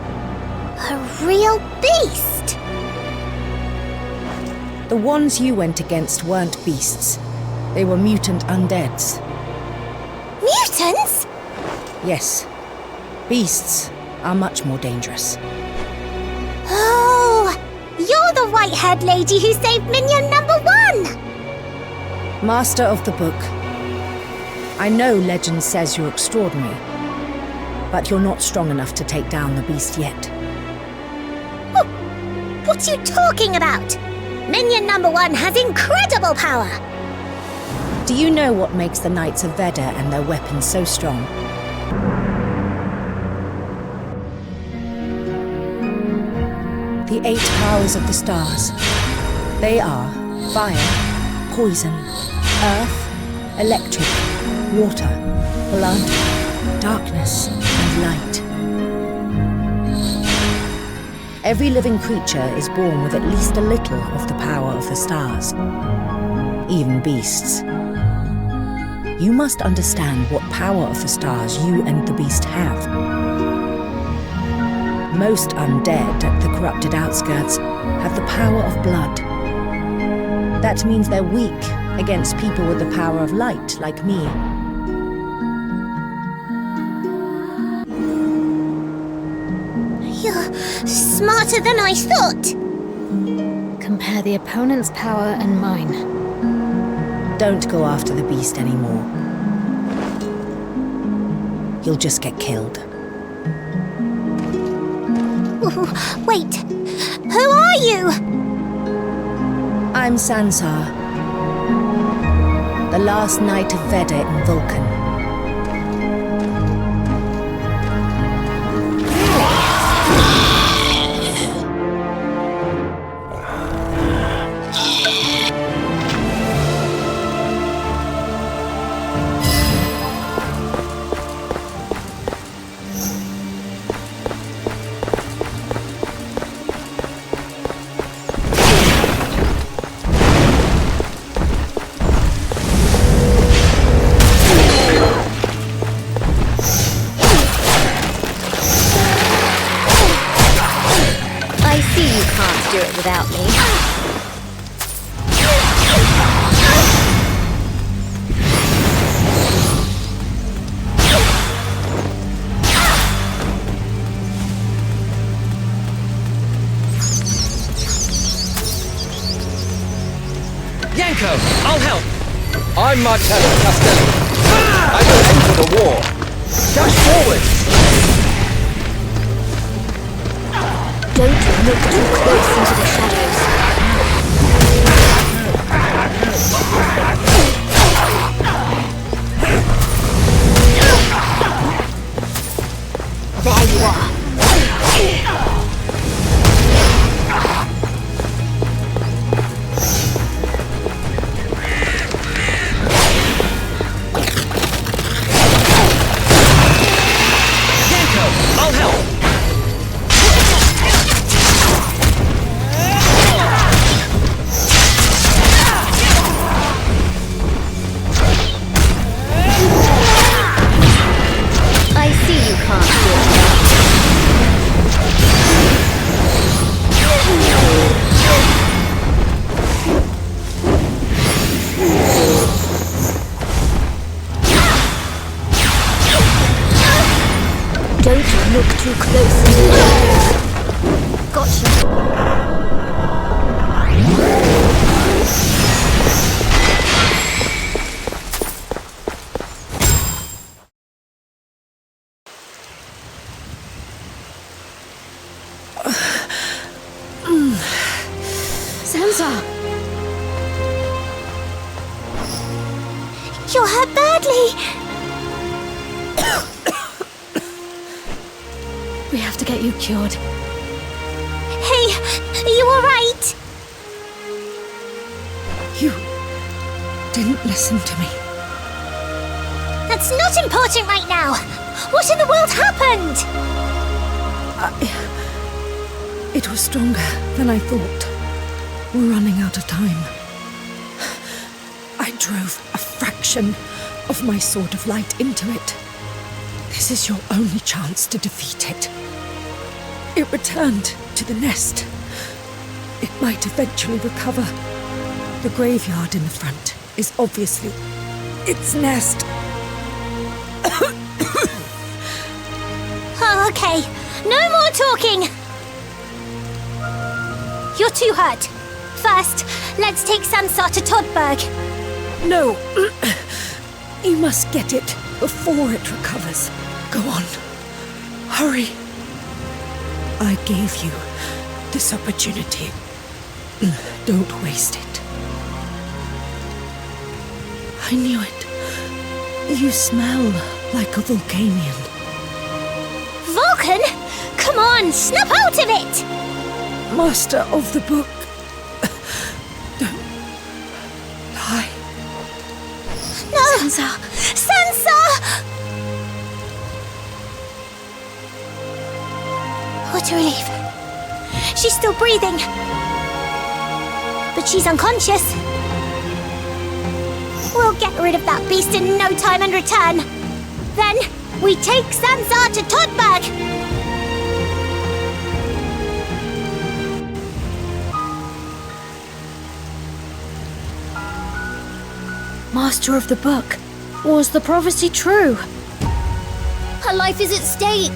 Speaker 3: A real beast?
Speaker 10: The ones you went against weren't beasts. They were mutant undeads.
Speaker 3: Mutants?
Speaker 10: Yes. Beasts are much more dangerous.
Speaker 3: Oh, you're the white-haired lady who saved Minion Number 1!
Speaker 10: Master of the Book. I know legend says you're extraordinary, but you're not strong enough to take down the beast yet.
Speaker 3: What are you talking about? Minion Number 1 has incredible power!
Speaker 10: Do you know what makes the Knights of Veda and their weapons so strong? The 8 powers of the stars. They are fire, poison, earth, electric, water, blood, darkness, and light. Every living creature is born with at least a little of the power of the stars. Even beasts. You must understand what power of the stars you and the beast have. Most undead at the corrupted Outskirts have the power of blood. That means they're weak against people with the power of light, like me.
Speaker 3: You're smarter than I thought!
Speaker 4: Compare the opponent's power and mine.
Speaker 10: Don't go after the beast anymore. You'll just get killed.
Speaker 3: Ooh, wait, who are you?
Speaker 10: I'm Sansar, the last Knight of Veda in Vulcan.
Speaker 3: Do it without me.
Speaker 7: Yanko, I'll help.
Speaker 6: I'm Martel of Castelli. I will enter the war. Dash forward!
Speaker 4: Don't look too close into the shadows.
Speaker 3: There you are.
Speaker 4: Sansa!
Speaker 3: You're hurt badly.
Speaker 4: We have to get you cured.
Speaker 3: Hey, are you alright?
Speaker 10: You didn't listen to me.
Speaker 3: That's not important right now. What in the world happened?
Speaker 10: It was stronger than I thought. We're running out of time. I drove a fraction of my Sword of Light into it. This is your only chance to defeat it. It returned to the nest. It might eventually recover. The graveyard in the front is obviously its nest.
Speaker 3: Oh, okay. No more talking. You're too hurt. First, let's take Sansa to Todberg.
Speaker 10: No. You must get it before it recovers. Go on. Hurry. I gave you this opportunity. Don't waste it. I knew it. You smell like a Vulcanian.
Speaker 3: Vulcan? Come on, snap out of it!
Speaker 10: Master of the book. Don't lie.
Speaker 3: No!
Speaker 4: Sansa!
Speaker 3: Sansa! What a relief. She's still breathing. But she's unconscious. We'll get rid of that beast in no time and return. Then, we take Sansa to Todberg!
Speaker 4: Master of the book. Was the prophecy true?
Speaker 3: Her life is at stake.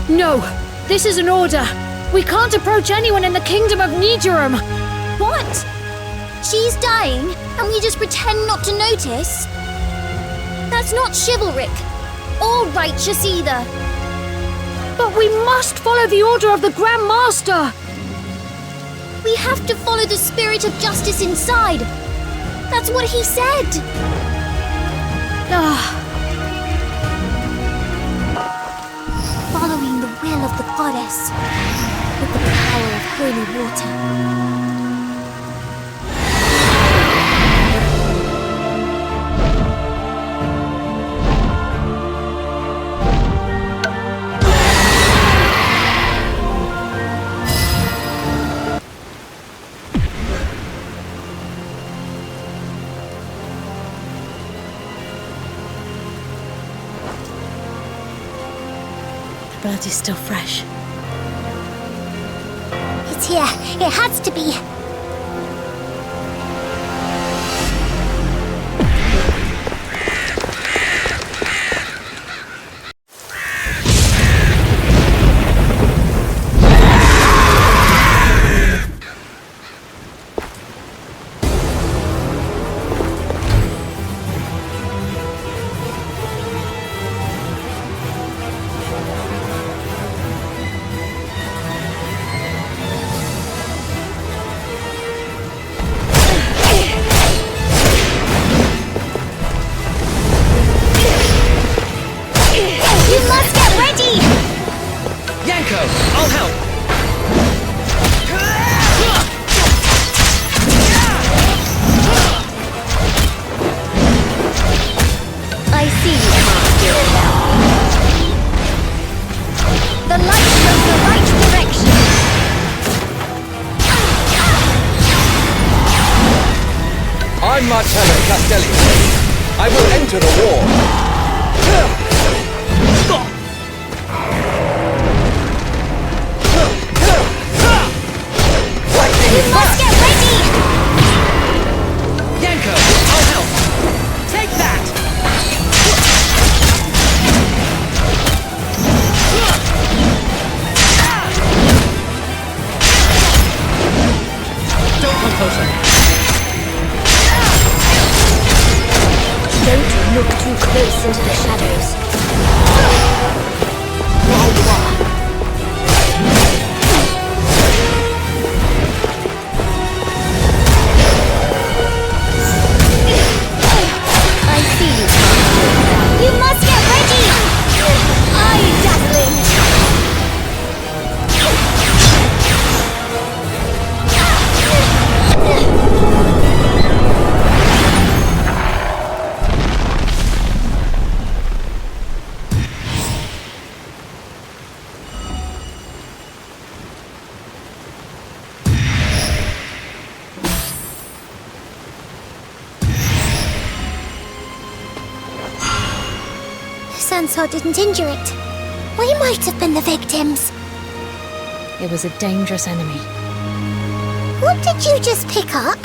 Speaker 4: No! This is an order! We can't approach anyone in the kingdom of Nidorum!
Speaker 3: What? She's dying, and we just pretend not to notice? That's not chivalric. Or righteous either.
Speaker 4: But we must follow the order of the Grand Master!
Speaker 3: We have to follow the spirit of justice inside. That's what he said. Following the will of the goddess with the power of holy water.
Speaker 4: Blood is still fresh.
Speaker 3: It's here. It has to be.
Speaker 6: I will enter the war.
Speaker 3: You must get ready!
Speaker 7: Yanko, I'll help. Take that! Don't come closer.
Speaker 4: Don't look too close into the shadows. There you are.
Speaker 3: Sansar didn't injure it. We might have been the victims.
Speaker 4: It was a dangerous enemy.
Speaker 3: What did you just pick up?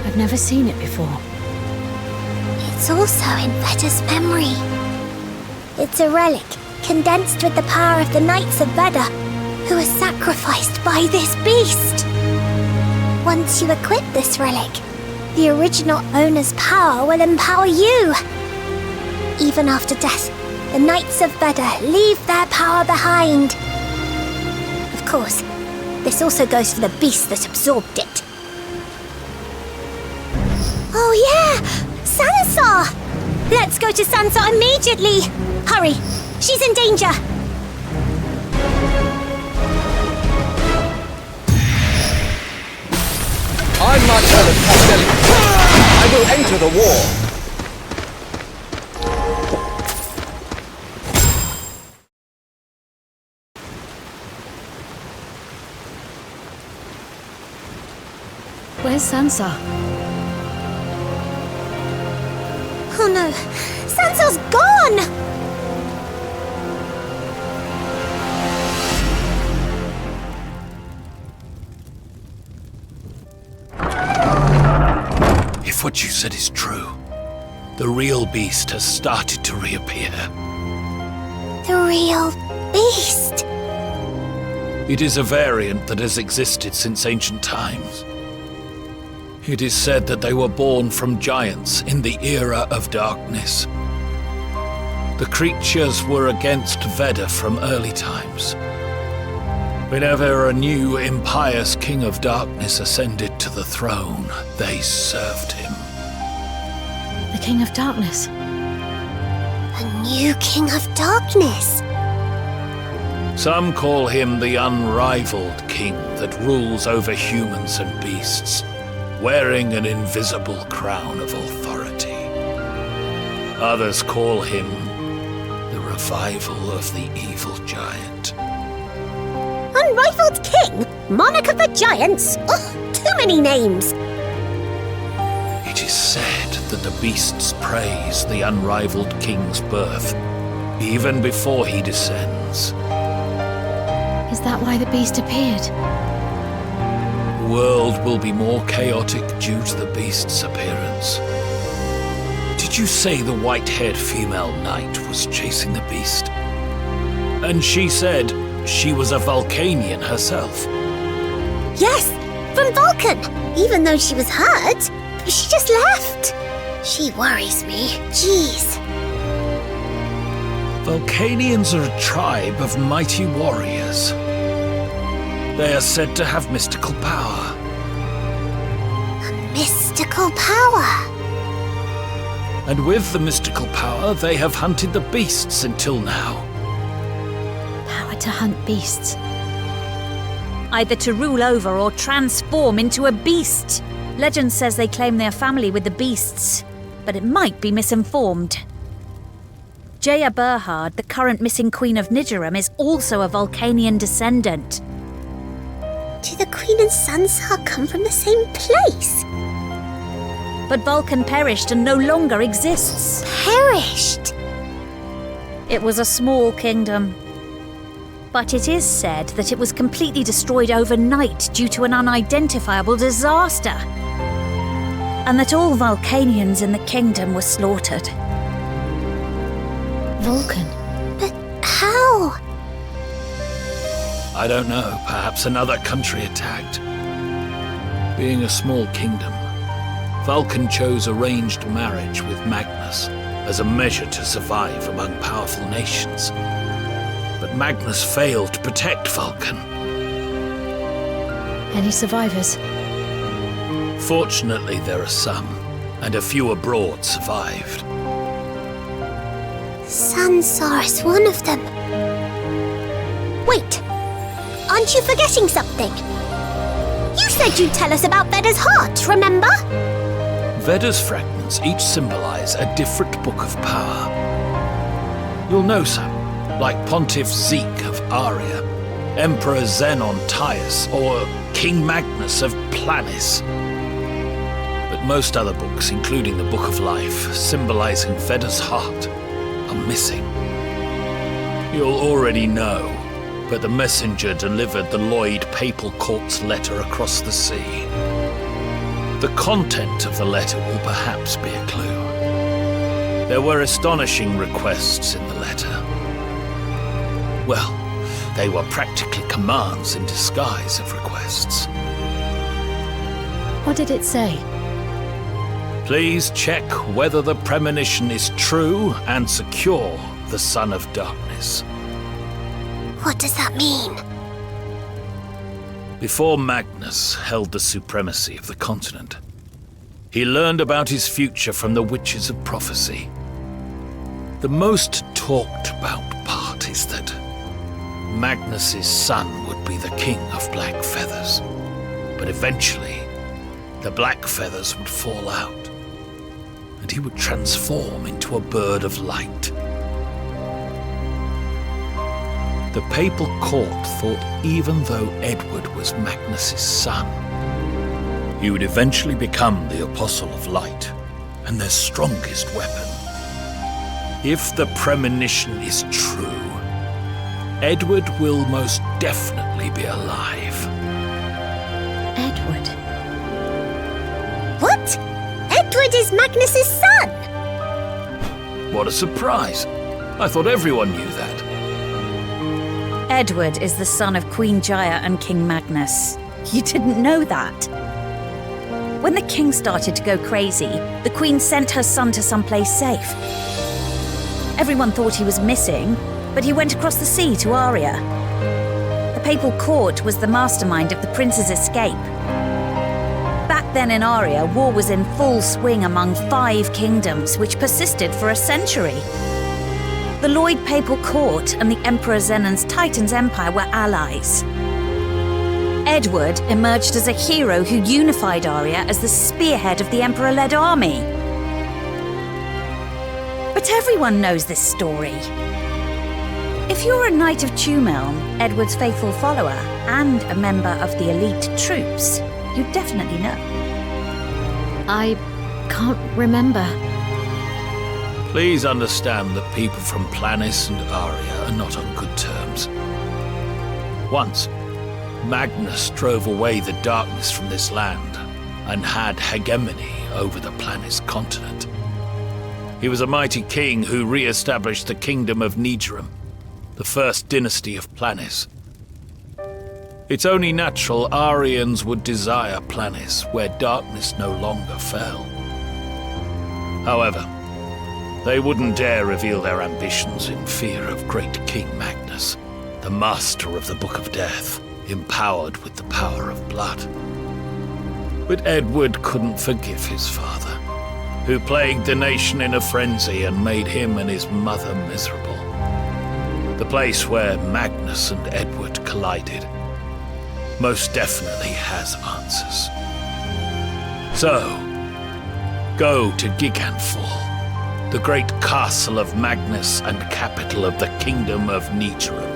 Speaker 4: I've never seen it before.
Speaker 3: It's also in Veda's memory. It's a relic, condensed with the power of the Knights of Veda, who were sacrificed by this beast. Once you equip this relic, the original owner's power will empower you. Even after death, the Knights of Veda leave their power behind. Of course, this also goes for the beast that absorbed it. Oh yeah! Sansar! Let's go to Sansar immediately! Hurry! She's in danger!
Speaker 6: I'm not Pellet Pasture. I will enter the war.
Speaker 4: Where's Sansar?
Speaker 3: Oh no! Sansar's gone!
Speaker 9: If what you said is true, the real beast has started to reappear.
Speaker 3: The real beast?
Speaker 9: It is a variant that has existed since ancient times. It is said that they were born from giants in the era of darkness. The creatures were against Veda from early times. Whenever a new impious king of darkness ascended to the throne, they served him.
Speaker 4: The King of Darkness?
Speaker 3: A new King of Darkness?
Speaker 9: Some call him the unrivaled king that rules over humans and beasts, wearing an invisible crown of authority. Others call him the revival of the evil giant.
Speaker 3: Unrivaled King? Monarch of the Giants? Oh, too many names!
Speaker 9: It is said that the beasts praise the unrivaled king's birth, even before he descends.
Speaker 4: Is that why the beast appeared?
Speaker 9: The world will be more chaotic due to the beast's appearance. Did you say the white-haired female knight was chasing the beast? And she said she was a Vulcanian herself.
Speaker 3: Yes, from Vulcan! Even though she was hurt, she just left. She worries me. Jeez.
Speaker 9: Vulcanians are a tribe of mighty warriors. They are said to have mystical power.
Speaker 3: Mystical power?
Speaker 9: And with the mystical power, they have hunted the beasts until now.
Speaker 4: Power to hunt beasts.
Speaker 1: Either to rule over or transform into a beast. Legend says they claim they are family with the beasts, but it might be misinformed. Jaya Berhard, the current missing Queen of Nidoram, is also a Vulcanian descendant.
Speaker 3: Do the Queen and Sansar come from the same place?
Speaker 1: But Vulcan perished and no longer exists.
Speaker 3: Perished?
Speaker 1: It was a small kingdom. But it is said that it was completely destroyed overnight due to an unidentifiable disaster. And that all Vulcanians in the kingdom were slaughtered.
Speaker 4: Vulcan?
Speaker 3: But how?
Speaker 9: I don't know, perhaps another country attacked. Being a small kingdom, Vulcan chose arranged marriage with Magnus as a measure to survive among powerful nations. But Magnus failed to protect Vulcan.
Speaker 4: Any survivors?
Speaker 9: Fortunately, there are some, and a few abroad survived.
Speaker 3: Sansar is one of them. Wait, aren't you forgetting something? You said you'd tell us about Veda's heart, remember?
Speaker 9: Veda's fragments each symbolize a different book of power. You'll know some, like Pontiff Zeke of Aria, Emperor Xenon Tius, or King Magnus of Planis. But like most other books, including the Book of Life, symbolizing Veda's heart, are missing. You'll already know, but the messenger delivered the Lloyd Papal Court's letter across the sea. The content of the letter will perhaps be a clue. There were astonishing requests in the letter. Well, they were practically commands in disguise of requests.
Speaker 4: What did it say?
Speaker 9: Please check whether the premonition is true and secure the Son of Darkness.
Speaker 3: What does that mean?
Speaker 9: Before Magnus held the supremacy of the continent, he learned about his future from the Witches of Prophecy. The most talked about part is that Magnus's son would be the King of Black Feathers. But eventually, the Black Feathers would fall out, and he would transform into a bird of light. The Papal Court thought even though Edward was Magnus's son, he would eventually become the Apostle of Light and their strongest weapon. If the premonition is true, Edward will most definitely be alive.
Speaker 4: Edward?
Speaker 3: What? Edward is Magnus's son?
Speaker 9: What a surprise! I thought everyone knew that.
Speaker 1: Edward is the son of Queen Jaya and King Magnus. You didn't know that? When the king started to go crazy, the queen sent her son to someplace safe. Everyone thought he was missing, but he went across the sea to Aria. The Papal Court was the mastermind of the prince's escape. Back then in Aria, war was in full swing among 5 kingdoms, which persisted for a century. The Lloyd Papal Court and the Emperor Zenon's Titan's Empire were allies. Edward emerged as a hero who unified Aria as the spearhead of the Emperor-led army. But everyone knows this story. If you're a Knight of Tumeln, Edward's faithful follower, and a member of the elite troops, you definitely know.
Speaker 4: I can't remember.
Speaker 9: Please understand that people from Planis and Aria are not on good terms. Once, Magnus drove away the darkness from this land and had hegemony over the Planis continent. He was a mighty king who re-established the kingdom of Nidorum, the first dynasty of Planis. It's only natural Arians would desire Planis, where darkness no longer fell. However, they wouldn't dare reveal their ambitions in fear of great King Magnus, the master of the Book of Death, empowered with the power of blood. But Edward couldn't forgive his father, who plagued the nation in a frenzy and made him and his mother miserable. The place where Magnus and Edward collided most definitely has answers. So, go to Gigantfall, the great castle of Magnus and capital of the Kingdom of Nidorum.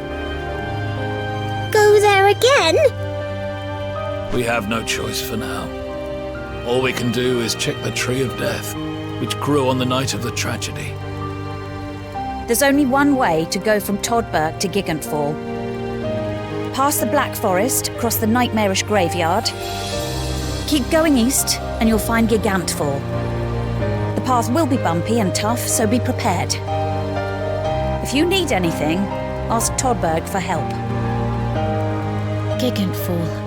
Speaker 3: Go there again?
Speaker 9: We have no choice for now. All we can do is check the Tree of Death, which grew on the night of the tragedy.
Speaker 1: There's only one way to go from Todberg to Gigantfall. Past the Black Forest, across the Nightmarish Graveyard. Keep going east, and you'll find Gigantfall. The path will be bumpy and tough, so be prepared. If you need anything, ask Todberg for help.
Speaker 4: Gigantfall.